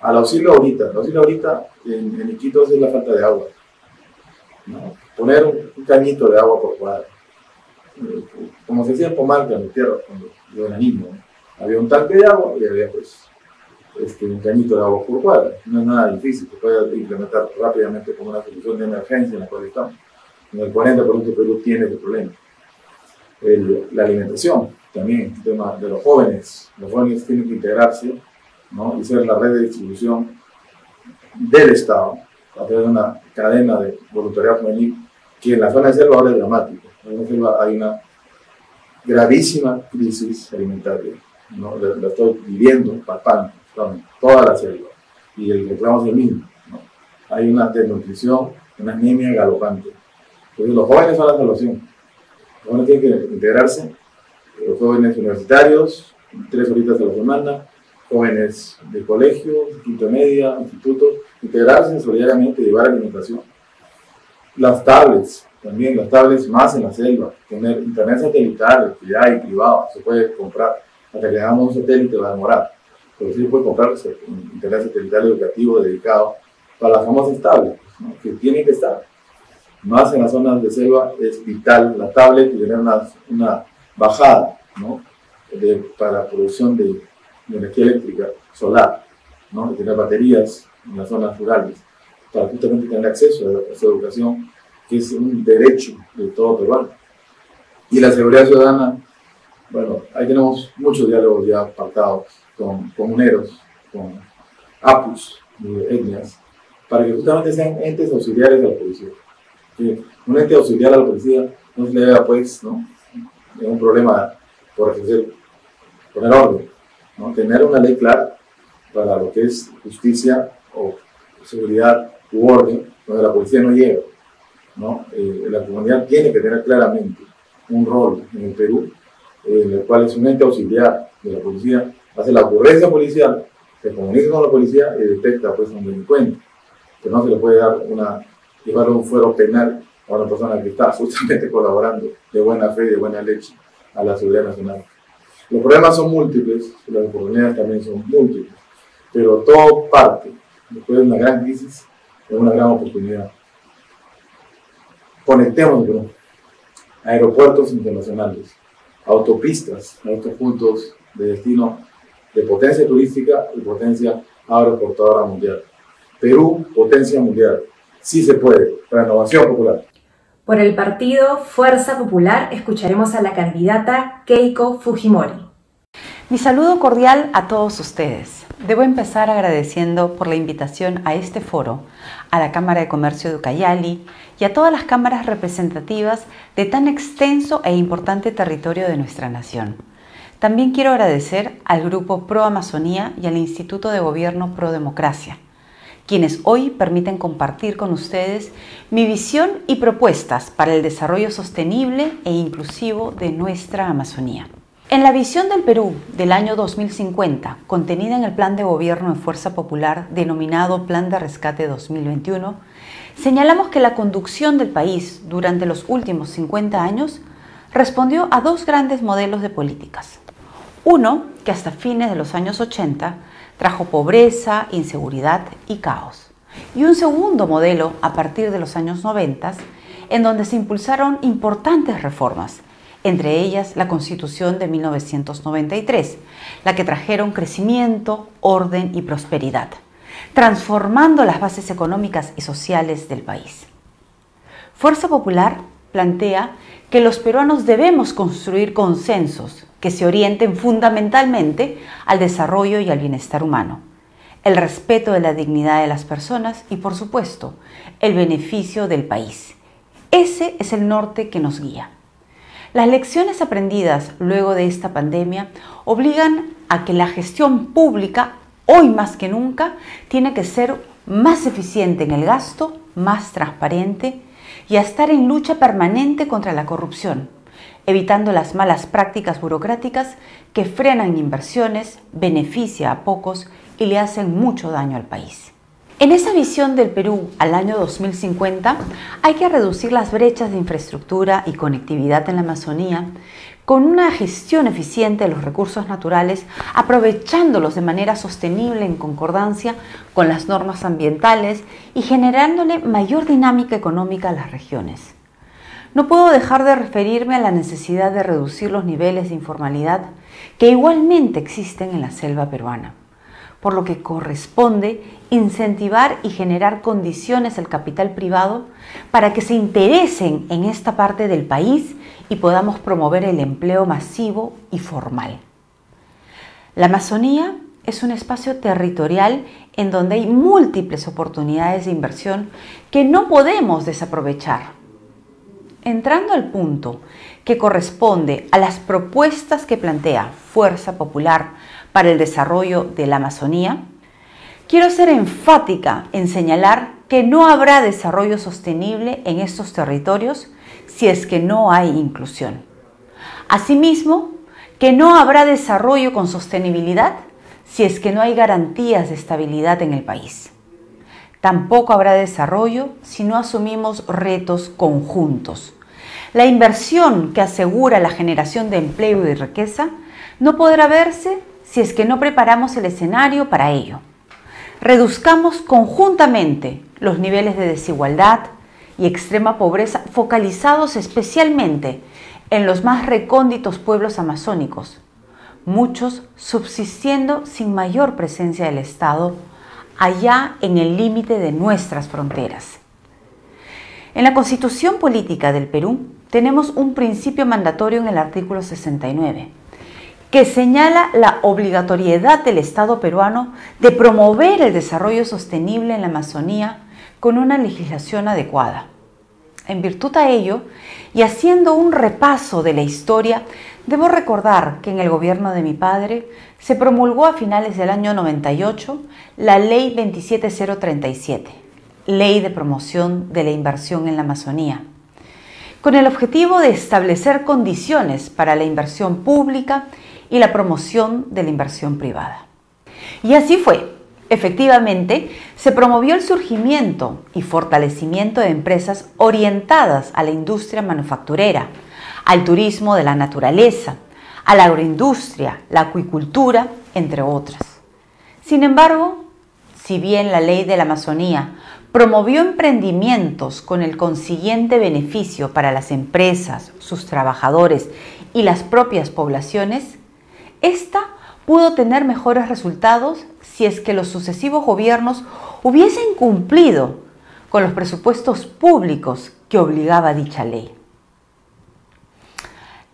al auxilio ahorita. El auxilio ahorita en Iquitos es la falta de agua, ¿no? Poner un cañito de agua por cuadra. Como se decía en Pomarca, en mi tierra, cuando yo era niño, ¿no? Había un tanque de agua y había pues un cañito de agua por cuadra. No es nada difícil, se puede implementar rápidamente como una solución de emergencia en la cual estamos. En el 40% de Perú tiene ese problema. La alimentación, también el tema de los jóvenes. Los jóvenes tienen que integrarse, ¿no? Y ser la red de distribución del Estado a través de una cadena de voluntariado juvenil que en la zona de selva ahora es dramática. En la selva hay una gravísima crisis alimentaria, ¿no? La estoy viviendo, palpando, toda la selva, y el reclamo es el mismo, ¿no? Hay una desnutrición, una anemia galopante. Entonces los jóvenes son la solución. Los jóvenes tienen que integrarse, los jóvenes universitarios, 3 horitas a la semana, jóvenes de colegio, quinto media, institutos, integrarse solidariamente, llevar alimentación. Las tablets, también las tablets más en la selva, tener internet satelital, que ya hay privado, se puede comprar, hasta que hagamos un satélite va a demorar, pero sí se puede comprar un internet satelital educativo dedicado para las famosas tablets, ¿no? Que tienen que estar. Más en las zonas de selva es vital la tablet y tener una bajada, ¿no? Para producción de energía eléctrica solar, ¿no? Y tener baterías en las zonas rurales para justamente tener acceso a esa educación, que es un derecho de todo peruano. Y la seguridad ciudadana, bueno, ahí tenemos muchos diálogos ya pactados con comuneros, con APUs, de etnias, para que justamente sean entes auxiliares de la policía. Que un ente auxiliar a la policía no se le vea, pues, ¿no? Un problema por poner orden, ¿no? Tener una ley clara para lo que es justicia o seguridad u orden, donde la policía no llega, ¿no? La comunidad tiene que tener claramente un rol en el Perú, en el cual es un ente auxiliar de la policía, hace la ocurrencia policial, se comunica con la policía y detecta pues a un delincuente, pero no se le puede dar llevar un fuero penal a una persona que está justamente colaborando de buena fe y de buena leche a la seguridad nacional. Los problemas son múltiples, las oportunidades también son múltiples, pero todo parte, después de una gran crisis, de una gran oportunidad. Conectemos Perú, aeropuertos internacionales, autopistas a estos puntos de destino de potencia turística y potencia aeroportuaria mundial. Perú, potencia mundial. Sí se puede, Renovación Popular. Por el partido Fuerza Popular escucharemos a la candidata Keiko Fujimori. Mi saludo cordial a todos ustedes. Debo empezar agradeciendo por la invitación a este foro, a la Cámara de Comercio de Ucayali y a todas las cámaras representativas de tan extenso e importante territorio de nuestra nación. También quiero agradecer al Grupo Pro Amazonía y al Instituto de Gobierno Pro Democracia, quienes hoy permiten compartir con ustedes mi visión y propuestas para el desarrollo sostenible e inclusivo de nuestra Amazonía. En la visión del Perú del año 2050, contenida en el Plan de Gobierno de Fuerza Popular denominado Plan de Rescate 2021, señalamos que la conducción del país durante los últimos 50 años respondió a 2 grandes modelos de políticas. Uno, que hasta fines de los años 80 trajo pobreza, inseguridad y caos. Y un segundo modelo a partir de los años 90, en donde se impulsaron importantes reformas, entre ellas la Constitución de 1993, la que trajeron crecimiento, orden y prosperidad. transformando las bases económicas y sociales del país. Fuerza Popular plantea que los peruanos debemos construir consensos que se orienten fundamentalmente al desarrollo y al bienestar humano, el respeto de la dignidad de las personas y, por supuesto, el beneficio del país. Ese es el norte que nos guía. Las lecciones aprendidas luego de esta pandemia obligan a que la gestión pública, hoy más que nunca, tiene que ser más eficiente en el gasto, más transparente y a estar en lucha permanente contra la corrupción, evitando las malas prácticas burocráticas que frenan inversiones, beneficia a pocos y le hacen mucho daño al país. En esa visión del Perú al año 2050 hay que reducir las brechas de infraestructura y conectividad en la Amazonía con una gestión eficiente de los recursos naturales, aprovechándolos de manera sostenible en concordancia con las normas ambientales y generándole mayor dinámica económica a las regiones. No puedo dejar de referirme a la necesidad de reducir los niveles de informalidad que igualmente existen en la selva peruana, por lo que corresponde incentivar y generar condiciones al capital privado para que se interesen en esta parte del país y podamos promover el empleo masivo y formal. La Amazonía es un espacio territorial en donde hay múltiples oportunidades de inversión que no podemos desaprovechar. Entrando al punto que corresponde a las propuestas que plantea Fuerza Popular para el desarrollo de la Amazonía, quiero ser enfática en señalar que no habrá desarrollo sostenible en estos territorios si es que no hay inclusión. Asimismo, que no habrá desarrollo con sostenibilidad si es que no hay garantías de estabilidad en el país. Tampoco habrá desarrollo si no asumimos retos conjuntos. La inversión que asegura la generación de empleo y riqueza no podrá verse si es que no preparamos el escenario para ello. Reduzcamos conjuntamente los niveles de desigualdad y extrema pobreza focalizados especialmente en los más recónditos pueblos amazónicos, muchos subsistiendo sin mayor presencia del Estado allá en el límite de nuestras fronteras. En la Constitución Política del Perú tenemos un principio mandatorio en el artículo 69, que señala la obligatoriedad del Estado peruano de promover el desarrollo sostenible en la Amazonía con una legislación adecuada. En virtud a ello, y haciendo un repaso de la historia, debo recordar que en el gobierno de mi padre se promulgó a finales del año 98 la Ley 27037, Ley de Promoción de la Inversión en la Amazonía, con el objetivo de establecer condiciones para la inversión pública y la promoción de la inversión privada. Y así fue. Efectivamente, se promovió el surgimiento y fortalecimiento de empresas orientadas a la industria manufacturera, al turismo de la naturaleza, a la agroindustria, la acuicultura, entre otras. Sin embargo, si bien la Ley de la Amazonía promovió emprendimientos con el consiguiente beneficio para las empresas, sus trabajadores y las propias poblaciones, esta pudo tener mejores resultados si es que los sucesivos gobiernos hubiesen cumplido con los presupuestos públicos que obligaba dicha ley.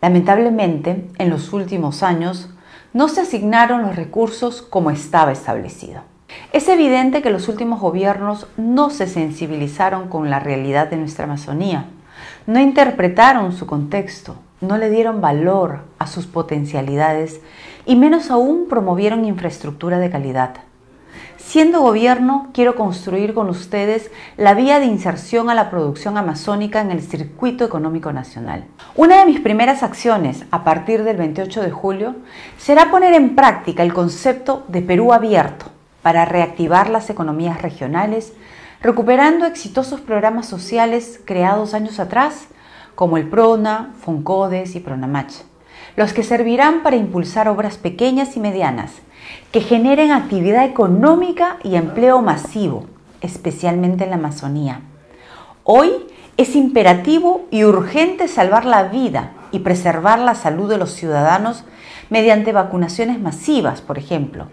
Lamentablemente, en los últimos años no se asignaron los recursos como estaba establecido. Es evidente que los últimos gobiernos no se sensibilizaron con la realidad de nuestra Amazonía, no interpretaron su contexto, no le dieron valor a sus potencialidades y menos aún promovieron infraestructura de calidad. Siendo gobierno, quiero construir con ustedes la vía de inserción a la producción amazónica en el circuito económico nacional. Una de mis primeras acciones a partir del 28 de julio será poner en práctica el concepto de Perú abierto para reactivar las economías regionales, recuperando exitosos programas sociales creados años atrás, como el PRONA, FONCODES y PRONAMACH, los que servirán para impulsar obras pequeñas y medianas que generen actividad económica y empleo masivo, especialmente en la Amazonía. Hoy es imperativo y urgente salvar la vida y preservar la salud de los ciudadanos mediante vacunaciones masivas, por ejemplo,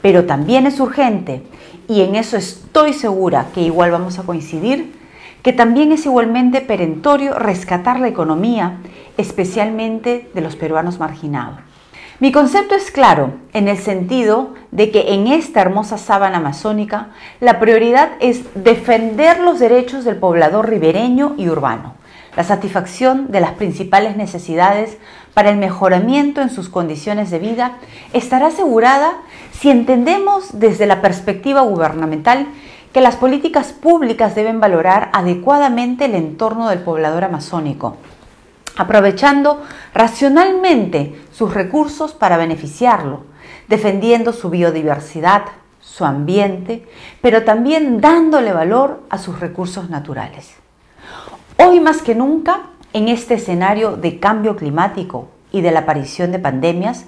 pero también es urgente, y en eso estoy segura que igual vamos a coincidir, que también es igualmente perentorio rescatar la economía, especialmente de los peruanos marginados. Mi concepto es claro, en el sentido de que en esta hermosa sábana amazónica la prioridad es defender los derechos del poblador ribereño y urbano, la satisfacción de las principales necesidades para el mejoramiento en sus condiciones de vida estará asegurada si entendemos desde la perspectiva gubernamental que las políticas públicas deben valorar adecuadamente el entorno del poblador amazónico, aprovechando racionalmente sus recursos para beneficiarlo, defendiendo su biodiversidad, su ambiente, pero también dándole valor a sus recursos naturales. Hoy más que nunca, en este escenario de cambio climático y de la aparición de pandemias,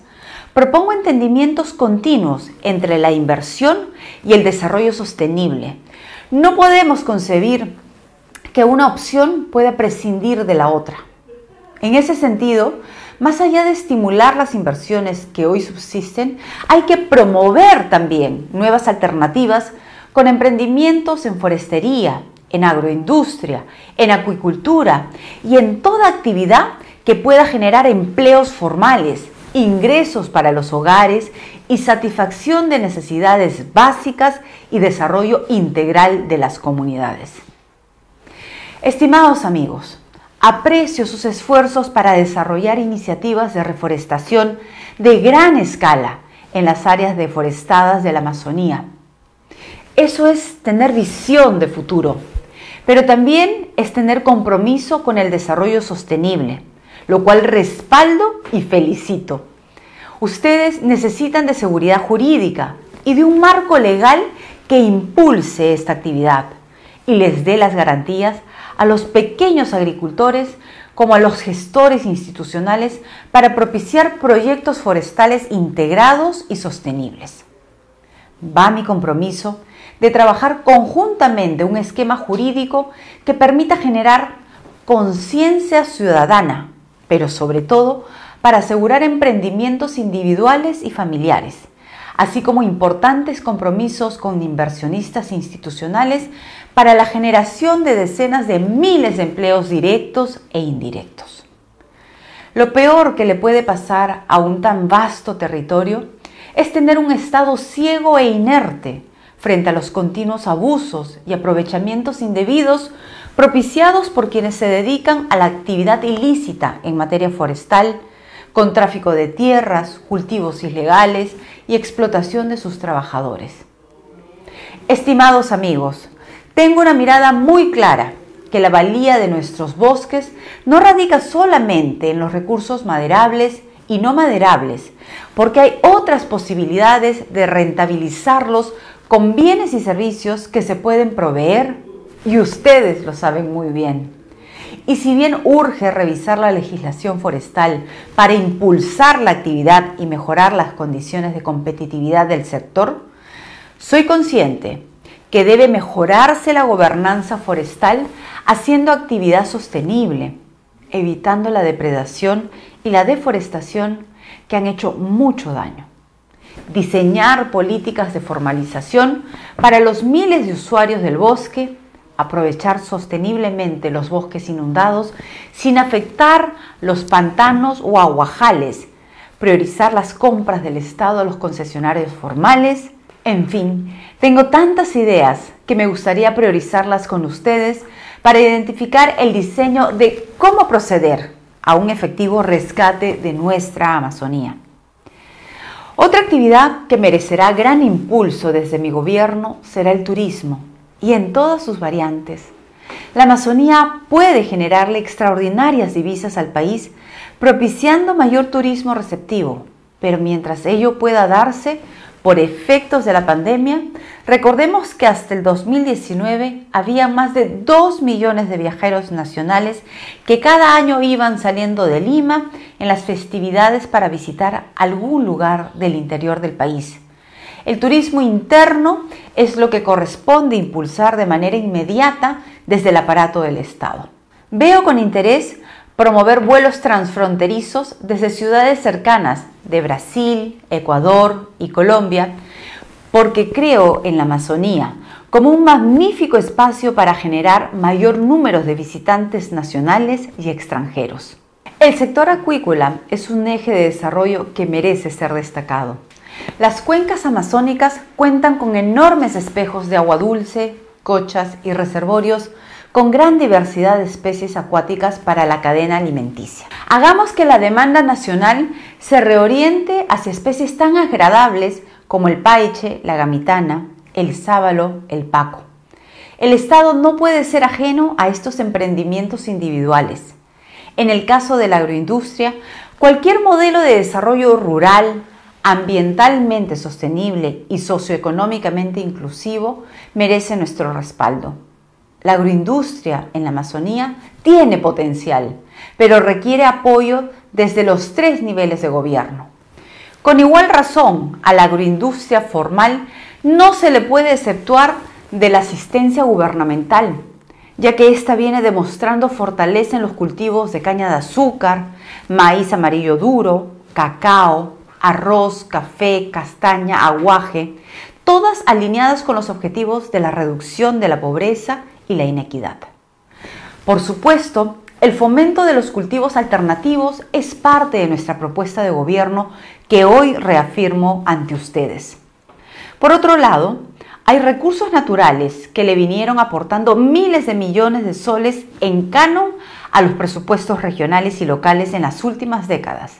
propongo entendimientos continuos entre la inversión y el desarrollo sostenible. No podemos concebir que una opción pueda prescindir de la otra. En ese sentido, más allá de estimular las inversiones que hoy subsisten, hay que promover también nuevas alternativas con emprendimientos en forestería, en agroindustria, en acuicultura y en toda actividad que pueda generar empleos formales, ingresos para los hogares y satisfacción de necesidades básicas y desarrollo integral de las comunidades. Estimados amigos, aprecio sus esfuerzos para desarrollar iniciativas de reforestación de gran escala en las áreas deforestadas de la Amazonía. Eso es tener visión de futuro, pero también es tener compromiso con el desarrollo sostenible, lo cual respaldo y felicito. Ustedes necesitan de seguridad jurídica y de un marco legal que impulse esta actividad y les dé las garantías a los pequeños agricultores como a los gestores institucionales para propiciar proyectos forestales integrados y sostenibles. Va mi compromiso de trabajar conjuntamente un esquema jurídico que permita generar conciencia ciudadana, pero sobre todo para asegurar emprendimientos individuales y familiares, así como importantes compromisos con inversionistas institucionales para la generación de decenas de miles de empleos directos e indirectos. Lo peor que le puede pasar a un tan vasto territorio es tener un Estado ciego e inerte frente a los continuos abusos y aprovechamientos indebidos propiciados por quienes se dedican a la actividad ilícita en materia forestal, con tráfico de tierras, cultivos ilegales y explotación de sus trabajadores. Estimados amigos, tengo una mirada muy clara que la valía de nuestros bosques no radica solamente en los recursos maderables y no maderables, porque hay otras posibilidades de rentabilizarlos con bienes y servicios que se pueden proveer, y ustedes lo saben muy bien. Y si bien urge revisar la legislación forestal para impulsar la actividad y mejorar las condiciones de competitividad del sector, soy consciente que debe mejorarse la gobernanza forestal haciendo actividad sostenible, evitando la depredación y la deforestación que han hecho mucho daño. Diseñar políticas de formalización para los miles de usuarios del bosque, aprovechar sosteniblemente los bosques inundados sin afectar los pantanos o aguajales, priorizar las compras del Estado a los concesionarios formales. En fin, tengo tantas ideas que me gustaría priorizarlas con ustedes para identificar el diseño de cómo proceder a un efectivo rescate de nuestra Amazonía. Otra actividad que merecerá gran impulso desde mi gobierno será el turismo, y en todas sus variantes. La Amazonía puede generarle extraordinarias divisas al país, propiciando mayor turismo receptivo, pero mientras ello pueda darse por efectos de la pandemia, recordemos que hasta el 2019 había más de 2 millones de viajeros nacionales que cada año iban saliendo de Lima en las festividades para visitar algún lugar del interior del país. El turismo interno es lo que corresponde impulsar de manera inmediata desde el aparato del Estado. Veo con interés promover vuelos transfronterizos desde ciudades cercanas de Brasil, Ecuador y Colombia, porque creo en la Amazonía como un magnífico espacio para generar mayor número de visitantes nacionales y extranjeros. El sector acuícola es un eje de desarrollo que merece ser destacado. Las cuencas amazónicas cuentan con enormes espejos de agua dulce, cochas y reservorios con gran diversidad de especies acuáticas para la cadena alimenticia. Hagamos que la demanda nacional se reoriente hacia especies tan agradables como el paiche, la gamitana, el sábalo, el paco. El Estado no puede ser ajeno a estos emprendimientos individuales. En el caso de la agroindustria, cualquier modelo de desarrollo rural, ambientalmente sostenible y socioeconómicamente inclusivo merece nuestro respaldo. La agroindustria en la Amazonía tiene potencial, pero requiere apoyo desde los 3 niveles de gobierno. Con igual razón, a la agroindustria formal no se le puede exceptuar de la asistencia gubernamental, ya que ésta viene demostrando fortaleza en los cultivos de caña de azúcar, maíz amarillo duro, cacao, arroz, café, castaña, aguaje, todas alineadas con los objetivos de la reducción de la pobreza y la inequidad. Por supuesto, el fomento de los cultivos alternativos es parte de nuestra propuesta de gobierno que hoy reafirmo ante ustedes. Por otro lado, hay recursos naturales que le vinieron aportando miles de millones de soles en canon a los presupuestos regionales y locales en las últimas décadas,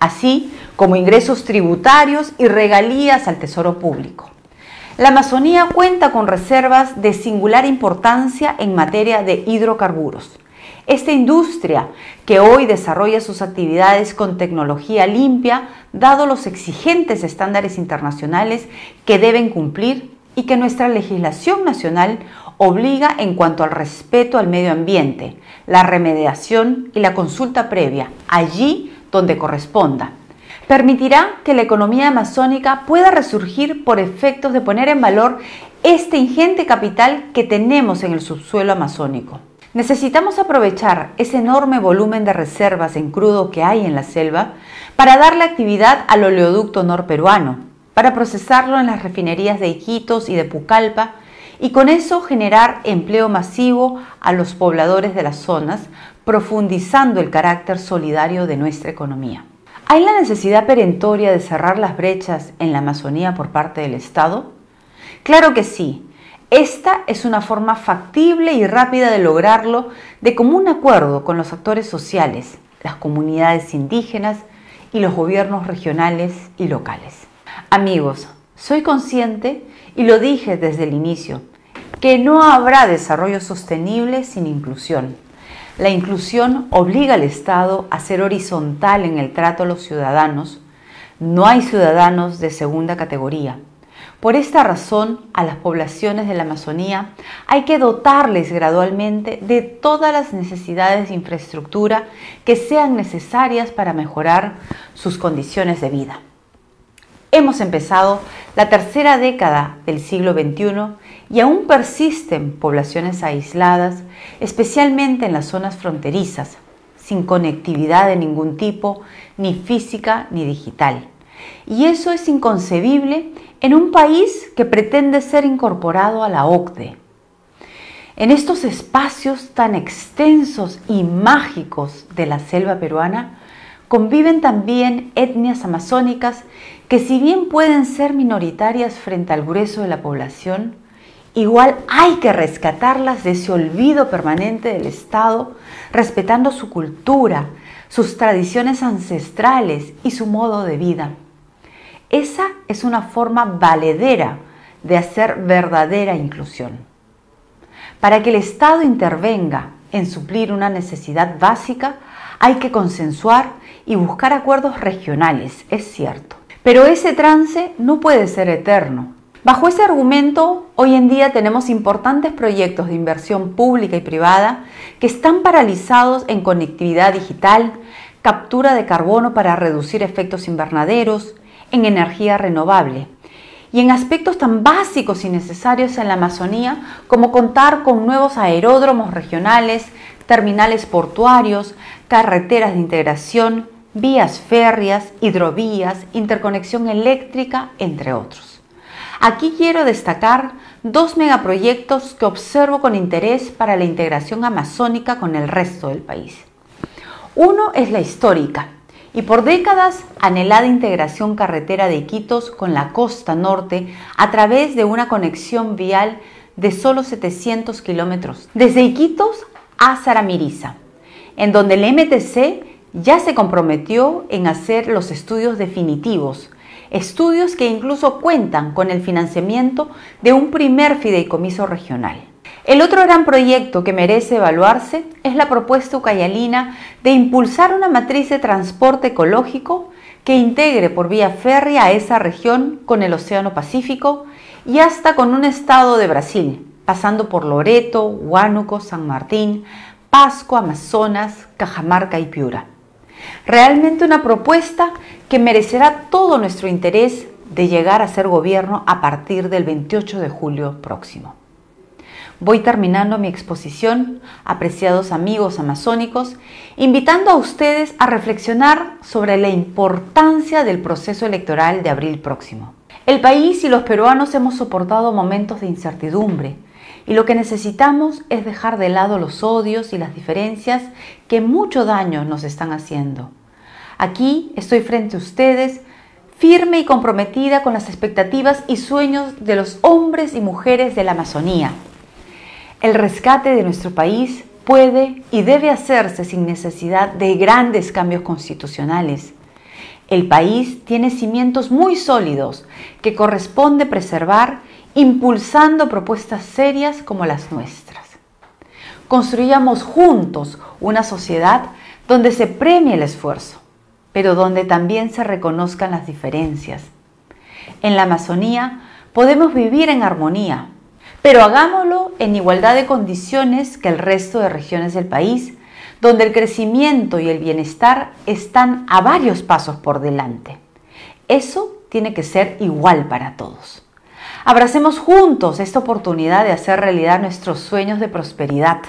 así como ingresos tributarios y regalías al tesoro público. La Amazonía cuenta con reservas de singular importancia en materia de hidrocarburos. Esta industria, que hoy desarrolla sus actividades con tecnología limpia, dado los exigentes estándares internacionales que deben cumplir y que nuestra legislación nacional obliga en cuanto al respeto al medio ambiente, la remediación y la consulta previa, allí donde corresponda. Permitirá que la economía amazónica pueda resurgir por efectos de poner en valor este ingente capital que tenemos en el subsuelo amazónico. Necesitamos aprovechar ese enorme volumen de reservas en crudo que hay en la selva para darle actividad al oleoducto norperuano, para procesarlo en las refinerías de Iquitos y de Pucallpa y con eso generar empleo masivo a los pobladores de las zonas, profundizando el carácter solidario de nuestra economía. ¿Hay la necesidad perentoria de cerrar las brechas en la Amazonía por parte del Estado? Claro que sí. Esta es una forma factible y rápida de lograrlo de común acuerdo con los actores sociales, las comunidades indígenas y los gobiernos regionales y locales. Amigos, soy consciente, y lo dije desde el inicio, que no habrá desarrollo sostenible sin inclusión. La inclusión obliga al Estado a ser horizontal en el trato a los ciudadanos. No hay ciudadanos de segunda categoría. Por esta razón, a las poblaciones de la Amazonía hay que dotarles gradualmente de todas las necesidades de infraestructura que sean necesarias para mejorar sus condiciones de vida. Hemos empezado la tercera década del siglo XXI y aún persisten poblaciones aisladas, especialmente en las zonas fronterizas, sin conectividad de ningún tipo, ni física ni digital. Y eso es inconcebible en un país que pretende ser incorporado a la OCDE. En estos espacios tan extensos y mágicos de la selva peruana conviven también etnias amazónicas que, si bien pueden ser minoritarias frente al grueso de la población, igual hay que rescatarlas de ese olvido permanente del Estado, respetando su cultura, sus tradiciones ancestrales y su modo de vida. Esa es una forma valedera de hacer verdadera inclusión. Para que el Estado intervenga en suplir una necesidad básica, hay que consensuar y buscar acuerdos regionales, es cierto. Pero ese trance no puede ser eterno. Bajo ese argumento, hoy en día tenemos importantes proyectos de inversión pública y privada que están paralizados en conectividad digital, captura de carbono para reducir efectos invernaderos, en energía renovable y en aspectos tan básicos y necesarios en la Amazonía como contar con nuevos aeródromos regionales, terminales portuarios, carreteras de integración, vías férreas, hidrovías, interconexión eléctrica, entre otros. Aquí quiero destacar dos megaproyectos que observo con interés para la integración amazónica con el resto del país. Uno es la histórica y por décadas anhelada integración carretera de Iquitos con la costa norte a través de una conexión vial de solo 700 kilómetros, desde Iquitos a Zaramiriza, en donde el MTC ya se comprometió en hacer los estudios definitivos, estudios que incluso cuentan con el financiamiento de un primer fideicomiso regional. El otro gran proyecto que merece evaluarse es la propuesta ucayalina de impulsar una matriz de transporte ecológico que integre por vía férrea a esa región con el Océano Pacífico y hasta con un estado de Brasil, pasando por Loreto, Huánuco, San Martín, Pasco, Amazonas, Cajamarca y Piura. Realmente una propuesta que merecerá todo nuestro interés de llegar a ser gobierno a partir del 28 de julio próximo. Voy terminando mi exposición, apreciados amigos amazónicos, invitando a ustedes a reflexionar sobre la importancia del proceso electoral de abril próximo. El país y los peruanos hemos soportado momentos de incertidumbre y lo que necesitamos es dejar de lado los odios y las diferencias que mucho daño nos están haciendo. Aquí estoy frente a ustedes, firme y comprometida con las expectativas y sueños de los hombres y mujeres de la Amazonía. El rescate de nuestro país puede y debe hacerse sin necesidad de grandes cambios constitucionales. El país tiene cimientos muy sólidos que corresponde preservar impulsando propuestas serias como las nuestras. Construyamos juntos una sociedad donde se premie el esfuerzo, pero donde también se reconozcan las diferencias. En la Amazonía podemos vivir en armonía, pero hagámoslo en igualdad de condiciones que el resto de regiones del país, donde el crecimiento y el bienestar están a varios pasos por delante. Eso tiene que ser igual para todos. Abracemos juntos esta oportunidad de hacer realidad nuestros sueños de prosperidad.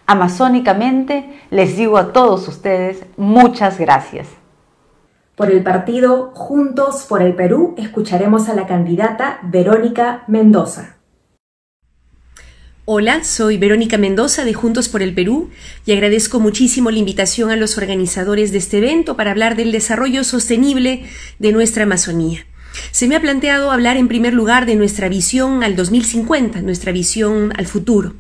Amazónicamente les digo a todos ustedes muchas gracias. Por el partido Juntos por el Perú escucharemos a la candidata Verónica Mendoza. Hola, soy Verónica Mendoza de Juntos por el Perú y agradezco muchísimo la invitación a los organizadores de este evento para hablar del desarrollo sostenible de nuestra Amazonía. Se me ha planteado hablar en primer lugar de nuestra visión al 2050, nuestra visión al futuro.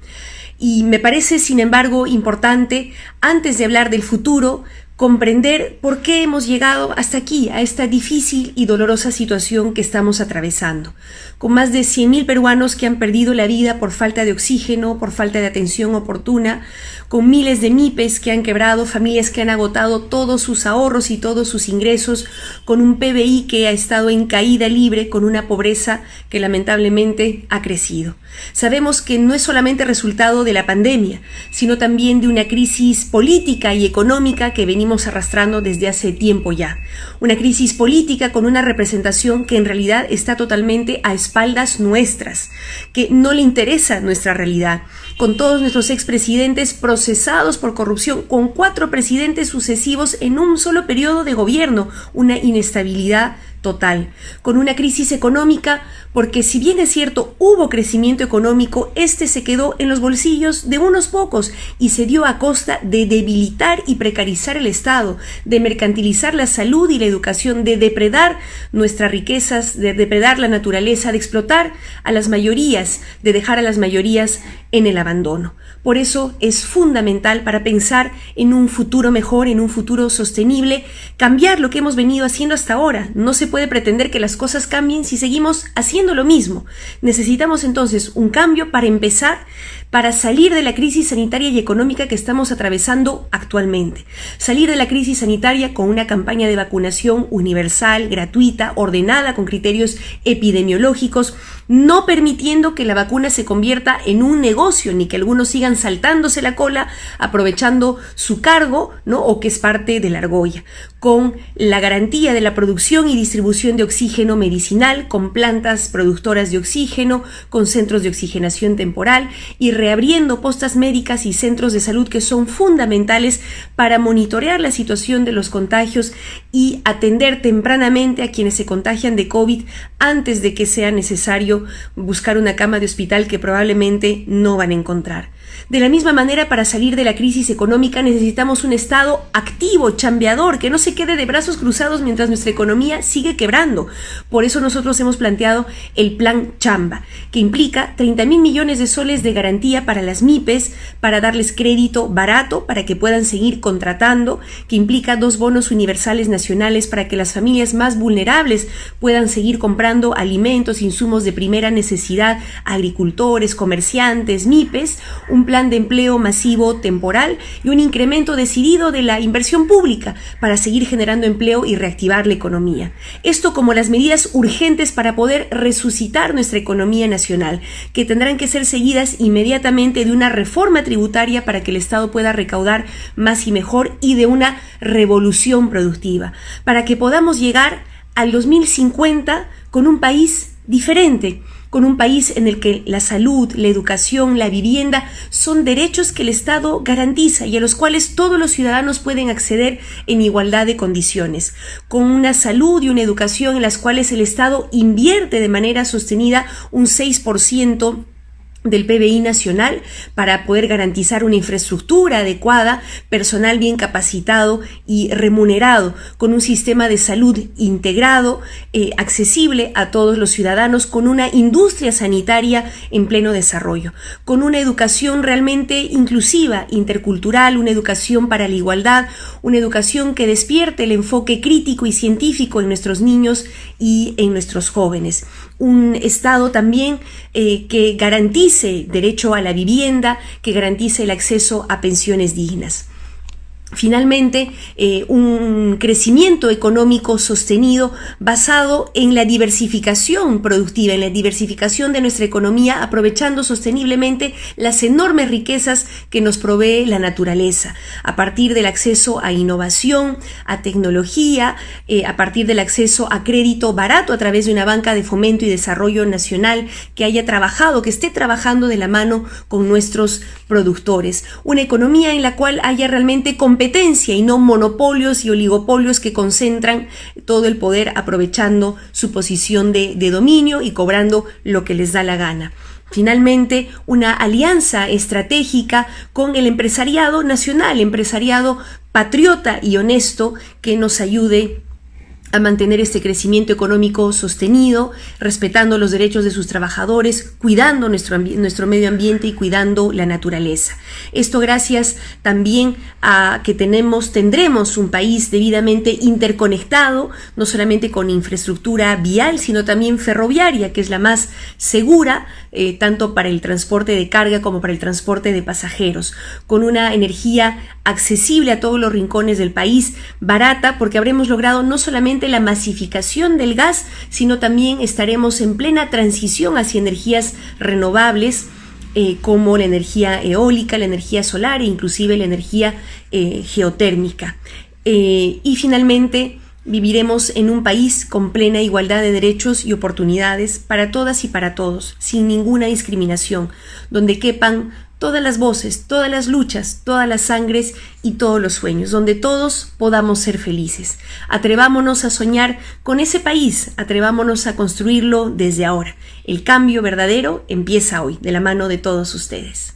Y me parece, sin embargo, importante, antes de hablar del futuro, comprender por qué hemos llegado hasta aquí, a esta difícil y dolorosa situación que estamos atravesando, con más de 100.000 peruanos que han perdido la vida por falta de oxígeno, por falta de atención oportuna, con miles de MIPES que han quebrado, familias que han agotado todos sus ahorros y todos sus ingresos, con un PBI que ha estado en caída libre, con una pobreza que lamentablemente ha crecido. Sabemos que no es solamente resultado de la pandemia, sino también de una crisis política y económica que venimos arrastrando desde hace tiempo ya. Una crisis política con una representación que en realidad está totalmente a espaldas nuestras, que no le interesa nuestra realidad, con todos nuestros expresidentes procesados por corrupción, con 4 presidentes sucesivos en un solo periodo de gobierno, una inestabilidad total, con una crisis económica, porque si bien es cierto hubo crecimiento económico, este se quedó en los bolsillos de unos pocos y se dio a costa de debilitar y precarizar el Estado, de mercantilizar la salud y la educación, de depredar nuestras riquezas, de depredar la naturaleza, de explotar a las mayorías, de dejar a las mayorías en el abandono. Por eso es fundamental, para pensar en un futuro mejor, en un futuro sostenible, cambiar lo que hemos venido haciendo hasta ahora. No se puede pretender que las cosas cambien si seguimos haciendo lo mismo. Necesitamos entonces un cambio para empezar, para salir de la crisis sanitaria y económica que estamos atravesando actualmente. Salir de la crisis sanitaria con una campaña de vacunación universal, gratuita, ordenada con criterios epidemiológicos, no permitiendo que la vacuna se convierta en un negocio, ni que algunos sigan saltándose la cola, aprovechando su cargo, ¿no? O que es parte de la argolla, con la garantía de la producción y distribución de oxígeno medicinal, con plantas productoras de oxígeno, con centros de oxigenación temporal y reabriendo postas médicas y centros de salud que son fundamentales para monitorear la situación de los contagios y atender tempranamente a quienes se contagian de COVID antes de que sea necesario buscar una cama de hospital que probablemente no van a encontrar. De la misma manera, para salir de la crisis económica necesitamos un Estado activo, chambeador, que no se quede de brazos cruzados mientras nuestra economía sigue quebrando. Por eso nosotros hemos planteado el Plan Chamba, que implica 30.000 millones de soles de garantía para las MIPES, para darles crédito barato, para que puedan seguir contratando, que implica 2 bonos universales nacionales para que las familias más vulnerables puedan seguir comprando alimentos, insumos de primera necesidad, agricultores, comerciantes, MIPES, un plan de empleo masivo temporal y un incremento decidido de la inversión pública para seguir generando empleo y reactivar la economía. Esto como las medidas urgentes para poder resucitar nuestra economía nacional, que tendrán que ser seguidas inmediatamente de una reforma tributaria para que el Estado pueda recaudar más y mejor, y de una revolución productiva, para que podamos llegar al 2050 con un país diferente, con un país en el que la salud, la educación, la vivienda son derechos que el Estado garantiza y a los cuales todos los ciudadanos pueden acceder en igualdad de condiciones, con una salud y una educación en las cuales el Estado invierte de manera sostenida un 6% del PBI nacional para poder garantizar una infraestructura adecuada, personal bien capacitado y remunerado, con un sistema de salud integrado, accesible a todos los ciudadanos, con una industria sanitaria en pleno desarrollo, con una educación realmente inclusiva, intercultural, una educación para la igualdad, una educación que despierte el enfoque crítico y científico en nuestros niños y en nuestros jóvenes. Un Estado también que garantice derecho a la vivienda, que garantice el acceso a pensiones dignas. Finalmente, un crecimiento económico sostenido basado en la diversificación productiva, en la diversificación de nuestra economía, aprovechando sosteniblemente las enormes riquezas que nos provee la naturaleza, a partir del acceso a innovación, a tecnología, a partir del acceso a crédito barato a través de una banca de fomento y desarrollo nacional que haya trabajado, que esté trabajando de la mano con nuestros productores. Una economía en la cual haya realmente competencia y no monopolios y oligopolios que concentran todo el poder aprovechando su posición de dominio y cobrando lo que les da la gana. Finalmente, una alianza estratégica con el empresariado nacional, empresariado patriota y honesto que nos ayude a mantener este crecimiento económico sostenido, respetando los derechos de sus trabajadores, cuidando nuestro medio ambiente y cuidando la naturaleza. Esto gracias también a que tendremos un país debidamente interconectado, no solamente con infraestructura vial, sino también ferroviaria, que es la más segura, tanto para el transporte de carga como para el transporte de pasajeros, con una energía accesible a todos los rincones del país, barata, porque habremos logrado no solamente la masificación del gas, sino también estaremos en plena transición hacia energías renovables, como la energía eólica, la energía solar e inclusive la energía geotérmica. Y finalmente, viviremos en un país con plena igualdad de derechos y oportunidades para todas y para todos, sin ninguna discriminación, donde quepan todas las voces, todas las luchas, todas las sangres y todos los sueños, donde todos podamos ser felices. Atrevámonos a soñar con ese país, atrevámonos a construirlo desde ahora. El cambio verdadero empieza hoy, de la mano de todos ustedes.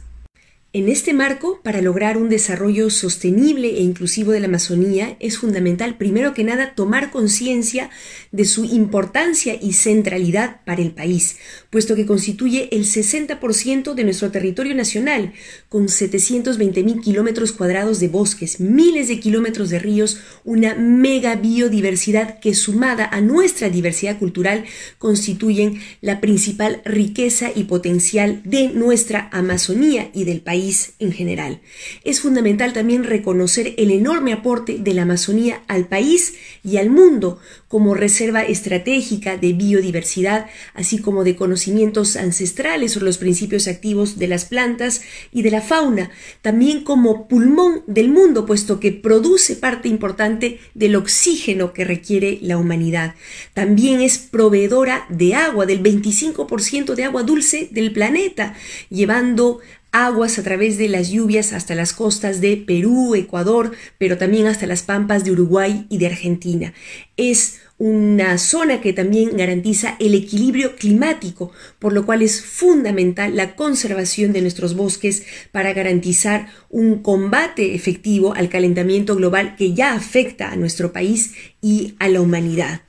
En este marco, para lograr un desarrollo sostenible e inclusivo de la Amazonía, es fundamental, primero que nada, tomar conciencia de su importancia y centralidad para el país, puesto que constituye el 60% de nuestro territorio nacional, con 720.000 kilómetros cuadrados de bosques, miles de kilómetros de ríos, una mega biodiversidad que, sumada a nuestra diversidad cultural, constituyen la principal riqueza y potencial de nuestra Amazonía y del país en general. Es fundamental también reconocer el enorme aporte de la Amazonía al país y al mundo como reserva estratégica de biodiversidad, así como de conocimientos ancestrales sobre los principios activos de las plantas y de la fauna, también como pulmón del mundo, puesto que produce parte importante del oxígeno que requiere la humanidad. También es proveedora de agua, del 25% de agua dulce del planeta, llevando aguas a través de las lluvias hasta las costas de Perú, Ecuador, pero también hasta las pampas de Uruguay y de Argentina. Es una zona que también garantiza el equilibrio climático, por lo cual es fundamental la conservación de nuestros bosques para garantizar un combate efectivo al calentamiento global que ya afecta a nuestro país y a la humanidad.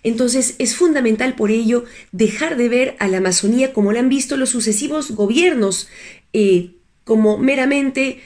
Entonces es fundamental por ello dejar de ver a la Amazonía como la han visto los sucesivos gobiernos, como meramente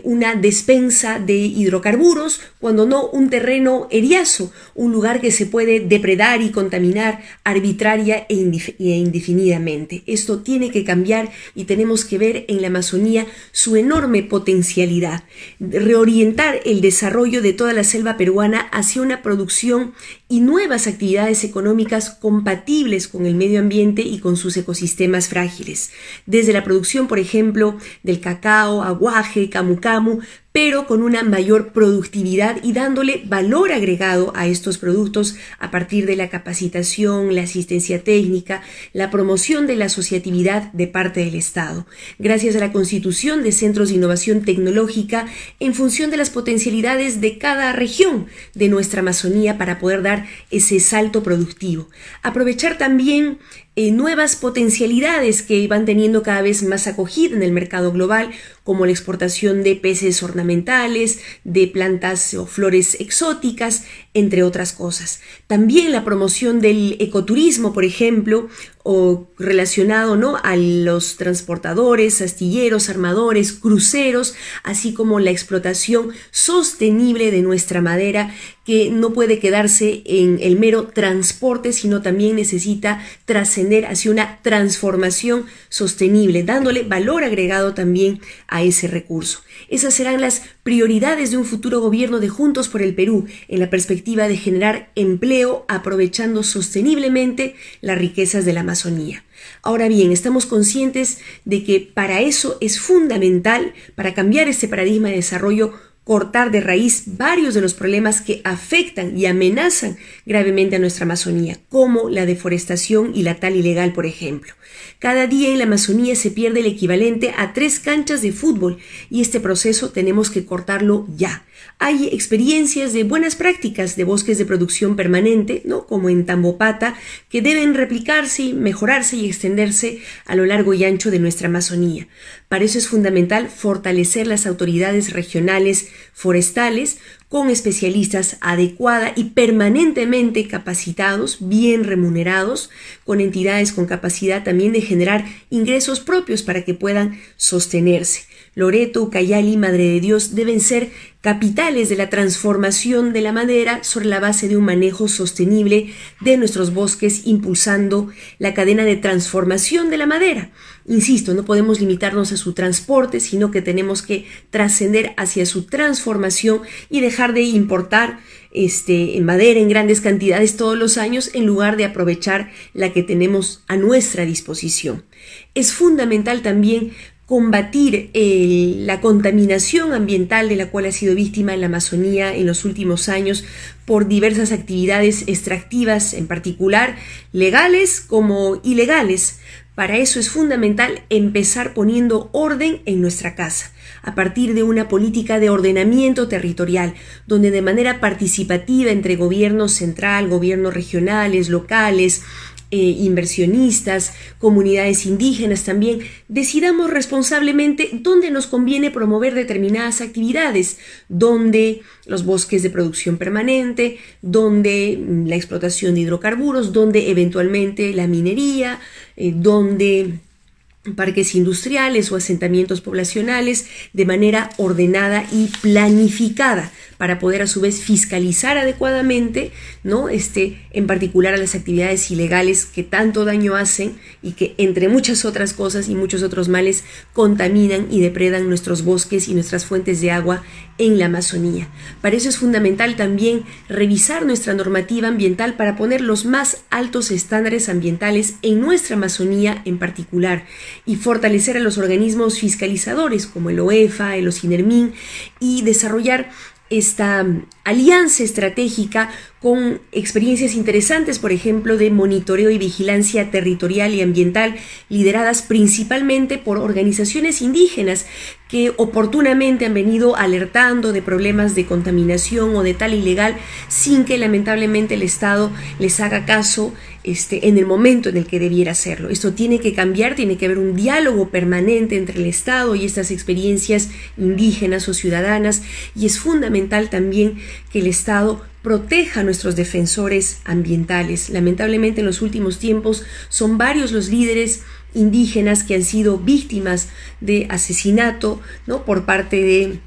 una despensa de hidrocarburos, cuando no un terreno eriazo, un lugar que se puede depredar y contaminar arbitraria e indefinidamente. Esto tiene que cambiar y tenemos que ver en la Amazonía su enorme potencialidad, reorientar el desarrollo de toda la selva peruana hacia una producción y nuevas actividades económicas compatibles con el medio ambiente y con sus ecosistemas frágiles. Desde la producción, por ejemplo, del cacao, aguaje, camu camu, pero con una mayor productividad y dándole valor agregado a estos productos a partir de la capacitación, la asistencia técnica, la promoción de la asociatividad de parte del Estado, gracias a la constitución de centros de innovación tecnológica en función de las potencialidades de cada región de nuestra Amazonía para poder dar ese salto productivo. Aprovechar también nuevas potencialidades que van teniendo cada vez más acogida en el mercado global, como la exportación de peces ornamentales, de plantas o flores exóticas, entre otras cosas. También la promoción del ecoturismo, por ejemplo, o relacionado, ¿no?, a los transportadores, astilleros, armadores, cruceros, así como la explotación sostenible de nuestra madera, que no puede quedarse en el mero transporte, sino también necesita trascender hacia una transformación sostenible, dándole valor agregado también a ese recurso. Esas serán las prioridades de un futuro gobierno de Juntos por el Perú, en la perspectiva de generar empleo aprovechando sosteniblemente las riquezas de la Amazonía. Ahora bien, estamos conscientes de que para eso es fundamental, para cambiar este paradigma de desarrollo, cortar de raíz varios de los problemas que afectan y amenazan gravemente a nuestra Amazonía, como la deforestación y la tala ilegal, por ejemplo. Cada día en la Amazonía se pierde el equivalente a 3 canchas de fútbol y este proceso tenemos que cortarlo ya. Hay experiencias de buenas prácticas de bosques de producción permanente, ¿no?, como en Tambopata, que deben replicarse, mejorarse y extenderse a lo largo y ancho de nuestra Amazonía. Para eso es fundamental fortalecer las autoridades regionales forestales con especialistas adecuada y permanentemente capacitados, bien remunerados, con entidades con capacidad también de generar ingresos propios para que puedan sostenerse. Loreto, Ucayali, Madre de Dios deben ser capitales de la transformación de la madera sobre la base de un manejo sostenible de nuestros bosques, impulsando la cadena de transformación de la madera. Insisto, no podemos limitarnos a su transporte, sino que tenemos que trascender hacia su transformación y dejar de importar madera en grandes cantidades todos los años en lugar de aprovechar la que tenemos a nuestra disposición. Es fundamental también combatir la contaminación ambiental de la cual ha sido víctima la Amazonía en los últimos años por diversas actividades extractivas, en particular legales como ilegales. Para eso es fundamental empezar poniendo orden en nuestra casa, a partir de una política de ordenamiento territorial, donde de manera participativa entre gobierno central, gobiernos regionales, locales, inversionistas, comunidades indígenas también, decidamos responsablemente dónde nos conviene promover determinadas actividades, dónde los bosques de producción permanente, dónde la explotación de hidrocarburos, dónde eventualmente la minería, dónde parques industriales o asentamientos poblacionales, de manera ordenada y planificada, para poder a su vez fiscalizar adecuadamente, ¿no?, en particular a las actividades ilegales que tanto daño hacen y que, entre muchas otras cosas y muchos otros males, contaminan y depredan nuestros bosques y nuestras fuentes de agua en la Amazonía. Para eso es fundamental también revisar nuestra normativa ambiental para poner los más altos estándares ambientales en nuestra Amazonía en particular y fortalecer a los organismos fiscalizadores como el OEFA, el OCINERMIN, y desarrollar esta alianza estratégica con experiencias interesantes, por ejemplo, de monitoreo y vigilancia territorial y ambiental, lideradas principalmente por organizaciones indígenas que oportunamente han venido alertando de problemas de contaminación o de tala ilegal sin que lamentablemente el Estado les haga caso en el momento en el que debiera hacerlo. Esto tiene que cambiar, tiene que haber un diálogo permanente entre el Estado y estas experiencias indígenas o ciudadanas, y es fundamental también que el Estado proteja a nuestros defensores ambientales. Lamentablemente en los últimos tiempos son varios los líderes indígenas que han sido víctimas de asesinato, ¿no?, por parte de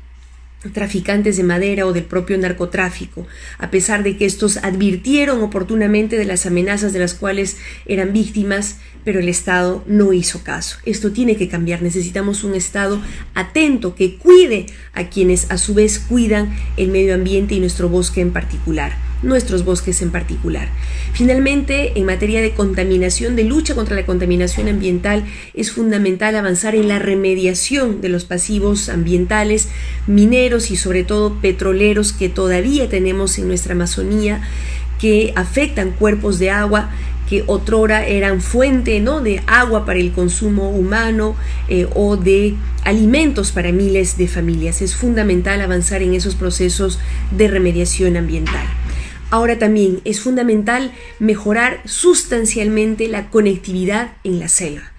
traficantes de madera o del propio narcotráfico, a pesar de que estos advirtieron oportunamente de las amenazas de las cuales eran víctimas, pero el Estado no hizo caso. Esto tiene que cambiar. Necesitamos un Estado atento que cuide a quienes a su vez cuidan el medio ambiente y nuestro bosque en particular, nuestros bosques en particular. Finalmente, en materia de contaminación, de lucha contra la contaminación ambiental, es fundamental avanzar en la remediación de los pasivos ambientales, mineros y sobre todo petroleros que todavía tenemos en nuestra Amazonía, que afectan cuerpos de agua que otrora eran fuente, ¿no?, de agua para el consumo humano o de alimentos para miles de familias. Es fundamental avanzar en esos procesos de remediación ambiental. Ahora también es fundamental mejorar sustancialmente la conectividad en la selva.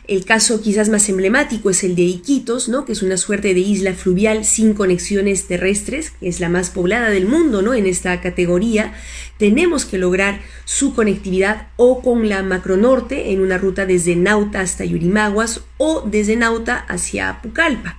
El caso quizás más emblemático es el de Iquitos, ¿no?, que es una suerte de isla fluvial sin conexiones terrestres, que es la más poblada del mundo, ¿no?, en esta categoría. Tenemos que lograr su conectividad o con la Macronorte en una ruta desde Nauta hasta Yurimaguas o desde Nauta hacia Pucallpa.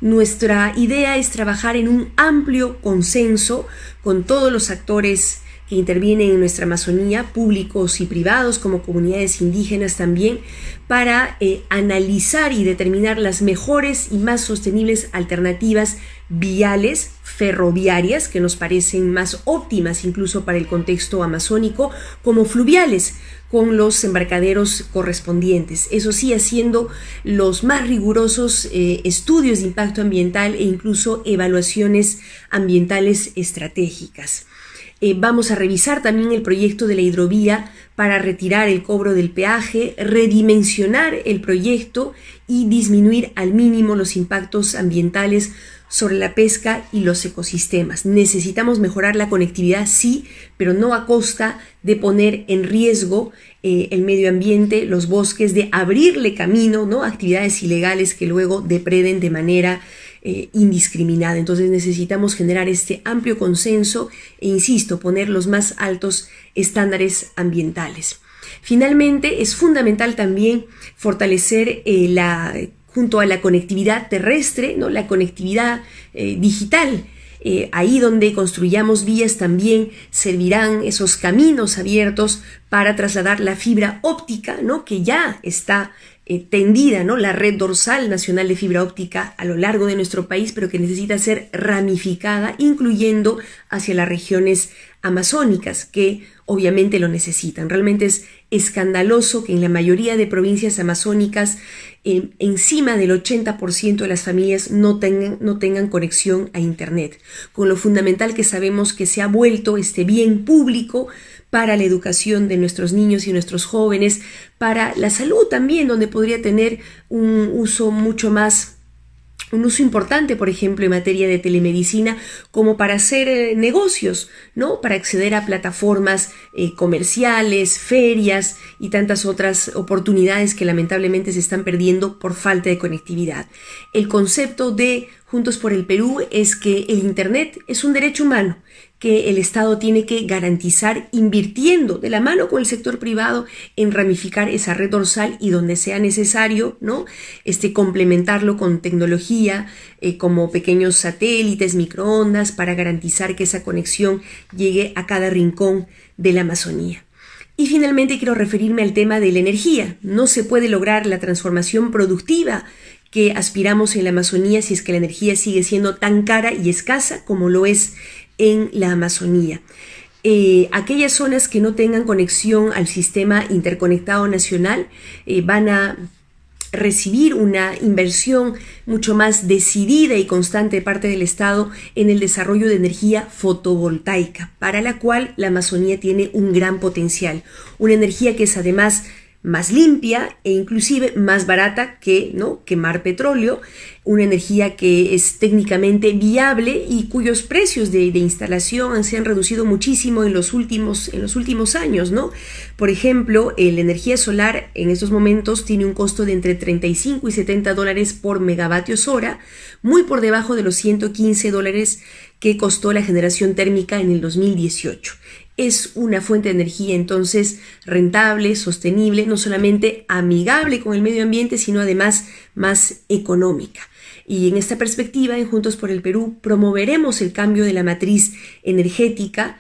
Nuestra idea es trabajar en un amplio consenso con todos los actores que intervienen en nuestra Amazonía, públicos y privados, como comunidades indígenas también, para analizar y determinar las mejores y más sostenibles alternativas viales, ferroviarias, que nos parecen más óptimas incluso para el contexto amazónico, como fluviales, con los embarcaderos correspondientes. Eso sí, haciendo los más rigurosos estudios de impacto ambiental e incluso evaluaciones ambientales estratégicas. Vamos a revisar también el proyecto de la hidrovía para retirar el cobro del peaje, redimensionar el proyecto y disminuir al mínimo los impactos ambientales sobre la pesca y los ecosistemas. Necesitamos mejorar la conectividad, sí, pero no a costa de poner en riesgo el medio ambiente, los bosques, de abrirle camino, ¿no?, a actividades ilegales que luego depreden de manera indiscriminada. Entonces necesitamos generar este amplio consenso e, insisto, poner los más altos estándares ambientales. Finalmente, es fundamental también fortalecer junto a la conectividad terrestre, ¿no?, la conectividad digital. Ahí donde construyamos vías también servirán esos caminos abiertos para trasladar la fibra óptica, ¿no?, que ya está tendida, ¿no?, la red dorsal nacional de fibra óptica a lo largo de nuestro país, pero que necesita ser ramificada, incluyendo hacia las regiones amazónicas, que obviamente lo necesitan. Realmente es escandaloso que en la mayoría de provincias amazónicas encima del 80% de las familias no tengan conexión a Internet, con lo fundamental que sabemos que se ha vuelto este bien público para la educación de nuestros niños y nuestros jóvenes, para la salud también, donde podría tener un uso importante, por ejemplo, en materia de telemedicina, como para hacer negocios, ¿no?, para acceder a plataformas comerciales, ferias y tantas otras oportunidades que lamentablemente se están perdiendo por falta de conectividad. El concepto de Juntos por el Perú es que el Internet es un derecho humano que el Estado tiene que garantizar invirtiendo de la mano con el sector privado en ramificar esa red dorsal y donde sea necesario, ¿no?, complementarlo con tecnología como pequeños satélites, microondas, para garantizar que esa conexión llegue a cada rincón de la Amazonía. Y finalmente quiero referirme al tema de la energía. No se puede lograr la transformación productiva que aspiramos en la Amazonía si es que la energía sigue siendo tan cara y escasa como lo es en la Amazonía. Aquellas zonas que no tengan conexión al sistema interconectado nacional van a recibir una inversión mucho más decidida y constante de parte del Estado en el desarrollo de energía fotovoltaica, para la cual la Amazonía tiene un gran potencial. Una energía que es además más limpia e inclusive más barata que, ¿no?, quemar petróleo, una energía que es técnicamente viable y cuyos precios de instalación se han reducido muchísimo en los últimos años, ¿no? Por ejemplo, la energía solar en estos momentos tiene un costo de entre 35 y 70 dólares por megavatios hora, muy por debajo de los 115 dólares que costó la generación térmica en el 2018. Es una fuente de energía entonces rentable, sostenible, no solamente amigable con el medio ambiente, sino además más económica. Y en esta perspectiva, en Juntos por el Perú, promoveremos el cambio de la matriz energética,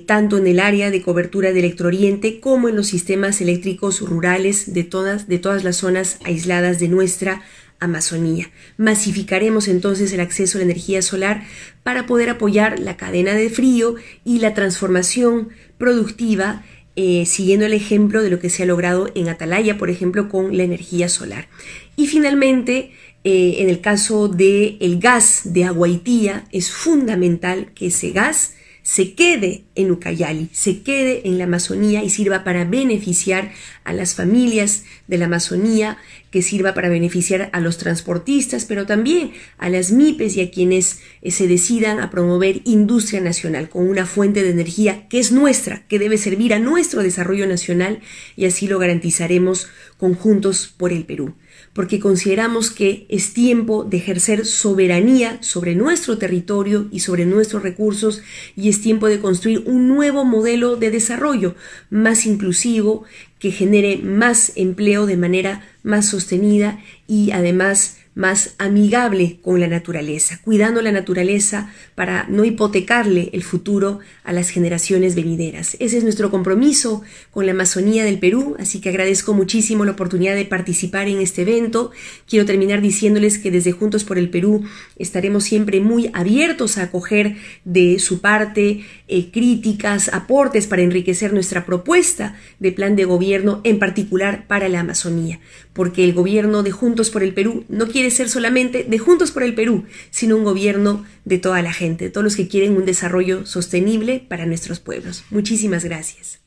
tanto en el área de cobertura de Electrooriente como en los sistemas eléctricos rurales de todas las zonas aisladas de nuestra Amazonía. Masificaremos entonces el acceso a la energía solar para poder apoyar la cadena de frío y la transformación productiva, siguiendo el ejemplo de lo que se ha logrado en Atalaya, por ejemplo, con la energía solar. Y finalmente, en el caso del gas de Aguaitía, es fundamental que ese gas se quede en Ucayali, se quede en la Amazonía y sirva para beneficiar a las familias de la Amazonía, que sirva para beneficiar a los transportistas, pero también a las MIPES y a quienes se decidan a promover industria nacional con una fuente de energía que es nuestra, que debe servir a nuestro desarrollo nacional, y así lo garantizaremos Juntos por el Perú, porque consideramos que es tiempo de ejercer soberanía sobre nuestro territorio y sobre nuestros recursos, y es tiempo de construir un nuevo modelo de desarrollo más inclusivo, que genere más empleo de manera más sostenida y además más amigable con la naturaleza, cuidando la naturaleza para no hipotecarle el futuro a las generaciones venideras. Ese es nuestro compromiso con la Amazonía del Perú, así que agradezco muchísimo la oportunidad de participar en este evento. Quiero terminar diciéndoles que desde Juntos por el Perú estaremos siempre muy abiertos a acoger de su parte críticas, aportes para enriquecer nuestra propuesta de plan de gobierno, en particular para la Amazonía, porque el gobierno de Juntos por el Perú no quiere ser solamente de Juntos por el Perú, sino un gobierno de toda la gente, de todos los que quieren un desarrollo sostenible para nuestros pueblos. Muchísimas gracias.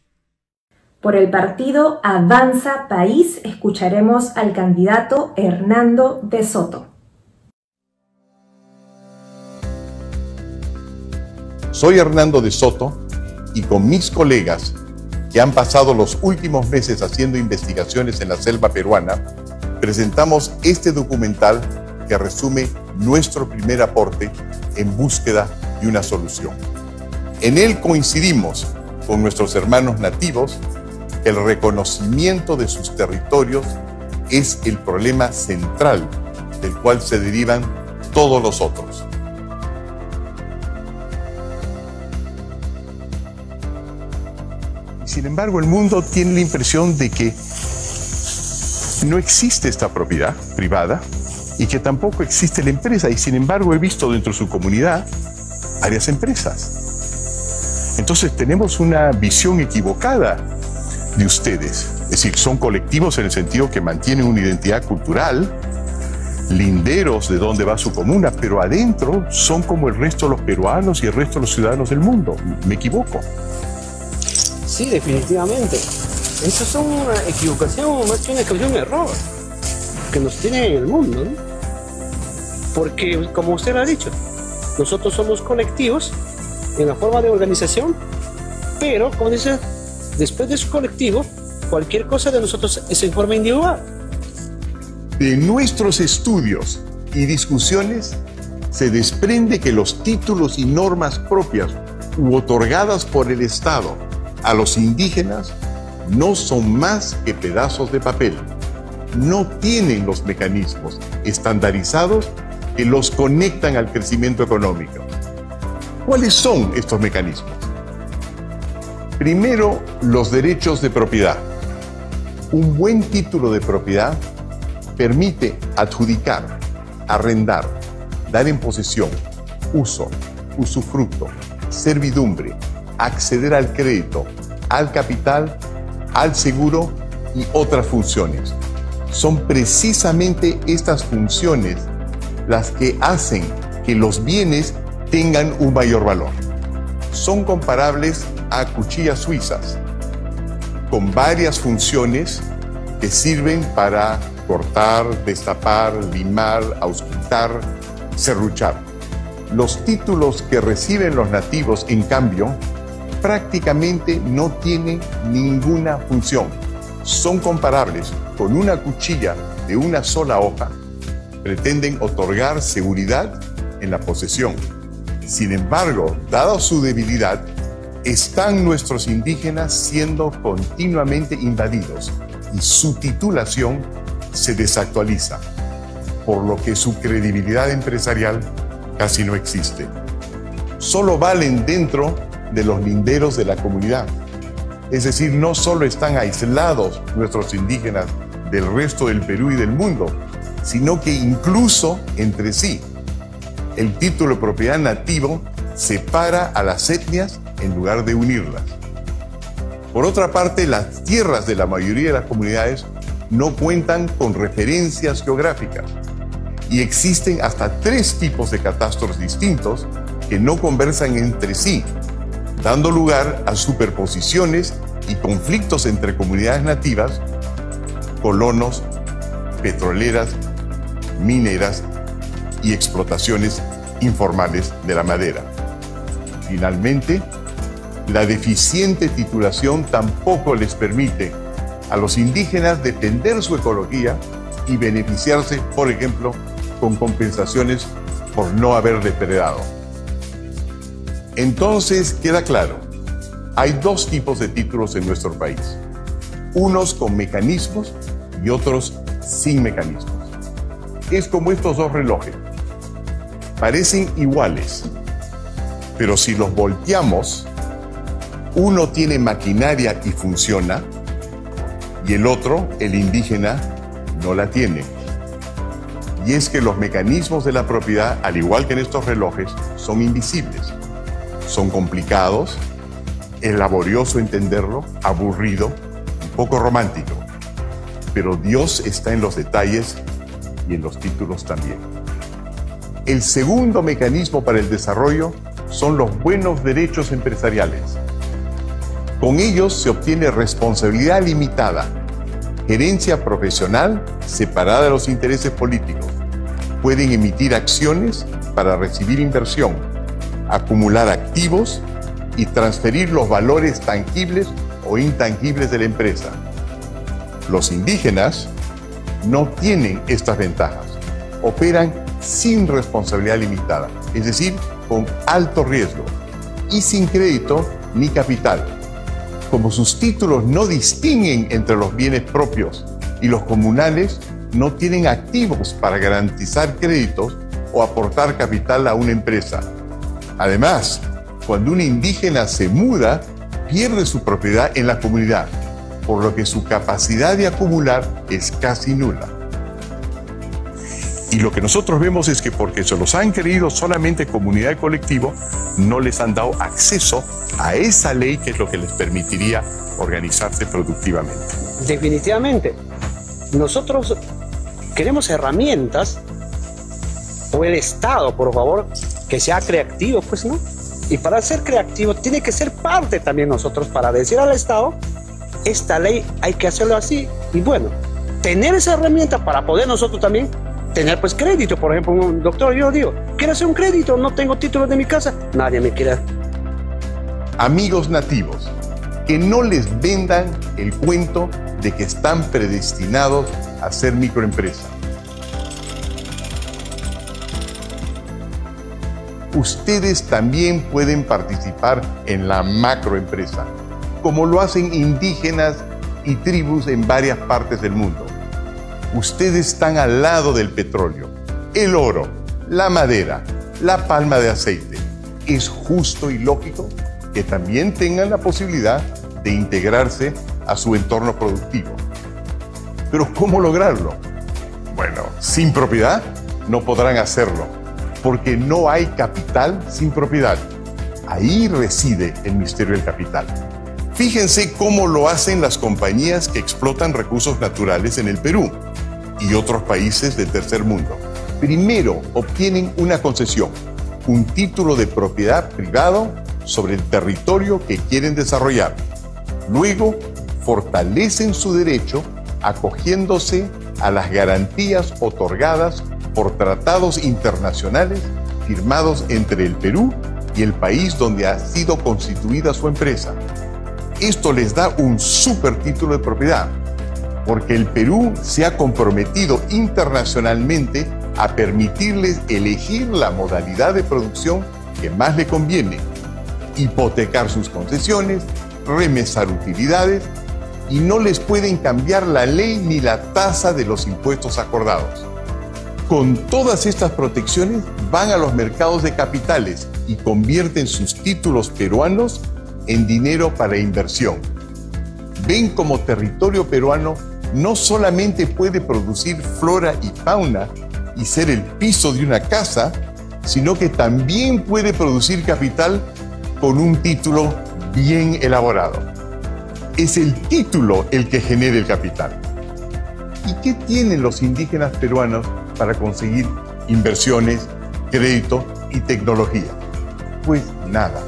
Por el partido Avanza País escucharemos al candidato Hernando de Soto. Soy Hernando de Soto y con mis colegas que han pasado los últimos meses haciendo investigaciones en la selva peruana, presentamos este documental que resume nuestro primer aporte en búsqueda de una solución. En él coincidimos con nuestros hermanos nativos que el reconocimiento de sus territorios es el problema central del cual se derivan todos los otros. Sin embargo, el mundo tiene la impresión de que no existe esta propiedad privada y que tampoco existe la empresa, y sin embargo he visto dentro de su comunidad varias empresas. Entonces tenemos una visión equivocada de ustedes. Es decir, son colectivos en el sentido que mantienen una identidad cultural, linderos de dónde va su comuna, pero adentro son como el resto de los peruanos y el resto de los ciudadanos del mundo. ¿Me equivoco? Sí, definitivamente. Eso es una equivocación, más que una equivocación, un error que nos tiene en el mundo, ¿no? Porque, como usted lo ha dicho, nosotros somos colectivos en la forma de organización, pero, como dice, después de su colectivo, cualquier cosa de nosotros es en forma individual. De nuestros estudios y discusiones se desprende que los títulos y normas propias u otorgadas por el Estado a los indígenas no son más que pedazos de papel. No tienen los mecanismos estandarizados que los conectan al crecimiento económico. ¿Cuáles son estos mecanismos? Primero, los derechos de propiedad. Un buen título de propiedad permite adjudicar, arrendar, dar en posesión, uso, usufructo, servidumbre, acceder al crédito, al capital, al seguro y otras funciones. Son precisamente estas funciones las que hacen que los bienes tengan un mayor valor. Son comparables a cuchillas suizas, con varias funciones que sirven para cortar, destapar, limar, auscultar, serruchar. Los títulos que reciben los nativos, en cambio, prácticamente no tienen ninguna función. Son comparables con una cuchilla de una sola hoja, pretenden otorgar seguridad en la posesión. Sin embargo, dada su debilidad, están nuestros indígenas siendo continuamente invadidos y su titulación se desactualiza, por lo que su credibilidad empresarial casi no existe. Solo valen dentro de los linderos de la comunidad. Es decir, no solo están aislados nuestros indígenas del resto del Perú y del mundo, sino que incluso entre sí. El título de propiedad nativo separa a las etnias en lugar de unirlas. Por otra parte, las tierras de la mayoría de las comunidades no cuentan con referencias geográficas y existen hasta 3 tipos de catastros distintos que no conversan entre sí, dando lugar a superposiciones y conflictos entre comunidades nativas, colonos, petroleras, mineras y explotaciones informales de la madera. Finalmente, la deficiente titulación tampoco les permite a los indígenas defender su ecología y beneficiarse, por ejemplo, con compensaciones por no haber depredado. Entonces, queda claro, hay 2 tipos de títulos en nuestro país, unos con mecanismos y otros sin mecanismos. Es como estos 2 relojes, parecen iguales, pero si los volteamos, uno tiene maquinaria y funciona, y el otro, el indígena, no la tiene. Y es que los mecanismos de la propiedad, al igual que en estos relojes, son invisibles. Son complicados, es laborioso entenderlo, aburrido, un poco romántico. Pero Dios está en los detalles y en los títulos también. El segundo mecanismo para el desarrollo son los buenos derechos empresariales. Con ellos se obtiene responsabilidad limitada, gerencia profesional separada de los intereses políticos. Pueden emitir acciones para recibir inversión, acumular activos y transferir los valores tangibles o intangibles de la empresa. Los indígenas no tienen estas ventajas. Operan sin responsabilidad limitada, es decir, con alto riesgo y sin crédito ni capital. Como sus títulos no distinguen entre los bienes propios y los comunales, no tienen activos para garantizar créditos o aportar capital a una empresa. Además, cuando un indígena se muda, pierde su propiedad en la comunidad, por lo que su capacidad de acumular es casi nula. Y lo que nosotros vemos es que porque se los han creído solamente comunidad y colectivo, no les han dado acceso a esa ley que es lo que les permitiría organizarse productivamente. Definitivamente. Nosotros queremos herramientas, o el Estado, por favor, que sea creativo, pues, ¿no? Y para ser creativo tiene que ser parte también nosotros para decir al Estado, esta ley hay que hacerlo así. Y bueno, tener esa herramienta para poder nosotros también tener pues crédito. Por ejemplo, un doctor, yo digo, quiero hacer un crédito, no tengo título de mi casa, nadie me quiere. Amigos nativos, que no les vendan el cuento de que están predestinados a ser microempresa. Ustedes también pueden participar en la macroempresa, como lo hacen indígenas y tribus en varias partes del mundo. Ustedes están al lado del petróleo, el oro, la madera, la palma de aceite. Es justo y lógico que también tengan la posibilidad de integrarse a su entorno productivo. Pero ¿cómo lograrlo? Bueno, sin propiedad no podrán hacerlo, porque no hay capital sin propiedad. Ahí reside el misterio del capital. Fíjense cómo lo hacen las compañías que explotan recursos naturales en el Perú. y otros países del tercer mundo. Primero obtienen una concesión, un título de propiedad privado sobre el territorio que quieren desarrollar. Luego, fortalecen su derecho acogiéndose a las garantías otorgadas por tratados internacionales firmados entre el Perú y el país donde ha sido constituida su empresa. Esto les da un supertítulo de propiedad, porque el Perú se ha comprometido internacionalmente a permitirles elegir la modalidad de producción que más le conviene, hipotecar sus concesiones, remesar utilidades, y no les pueden cambiar la ley ni la tasa de los impuestos acordados. Con todas estas protecciones van a los mercados de capitales y convierten sus títulos peruanos en dinero para inversión. Ven como territorio peruano no solamente puede producir flora y fauna y ser el piso de una casa, sino que también puede producir capital con un título bien elaborado. Es el título el que genera el capital. ¿Y qué tienen los indígenas peruanos para conseguir inversiones, crédito y tecnología? Pues nada,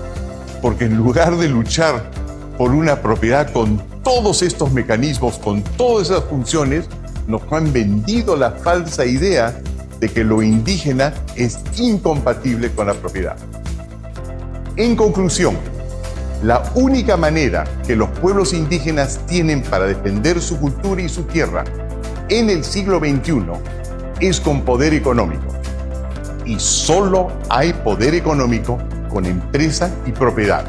porque en lugar de luchar por una propiedad con todos estos mecanismos, con todas esas funciones, nos han vendido la falsa idea de que lo indígena es incompatible con la propiedad. En conclusión, la única manera que los pueblos indígenas tienen para defender su cultura y su tierra en el siglo XXI es con poder económico. Y solo hay poder económico con empresa y propiedad.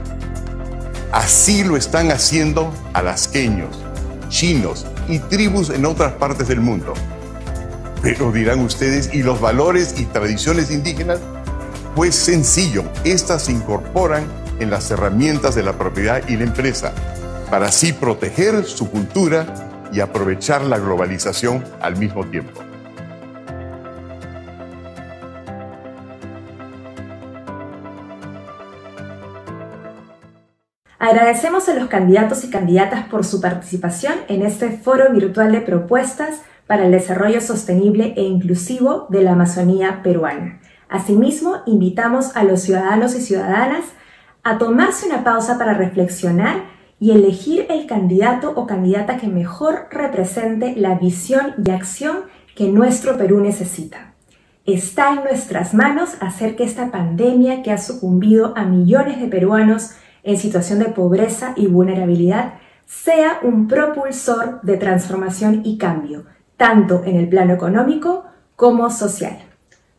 Así lo están haciendo alasqueños, chinos y tribus en otras partes del mundo. Pero dirán ustedes, ¿y los valores y tradiciones indígenas? Pues sencillo, estas se incorporan en las herramientas de la propiedad y la empresa, para así proteger su cultura y aprovechar la globalización al mismo tiempo. Agradecemos a los candidatos y candidatas por su participación en este foro virtual de propuestas para el desarrollo sostenible e inclusivo de la Amazonía peruana. Asimismo, invitamos a los ciudadanos y ciudadanas a tomarse una pausa para reflexionar y elegir el candidato o candidata que mejor represente la visión y acción que nuestro Perú necesita. Está en nuestras manos hacer que esta pandemia que ha sucumbido a millones de peruanos en situación de pobreza y vulnerabilidad sea un propulsor de transformación y cambio, tanto en el plano económico como social.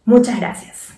Muchas gracias.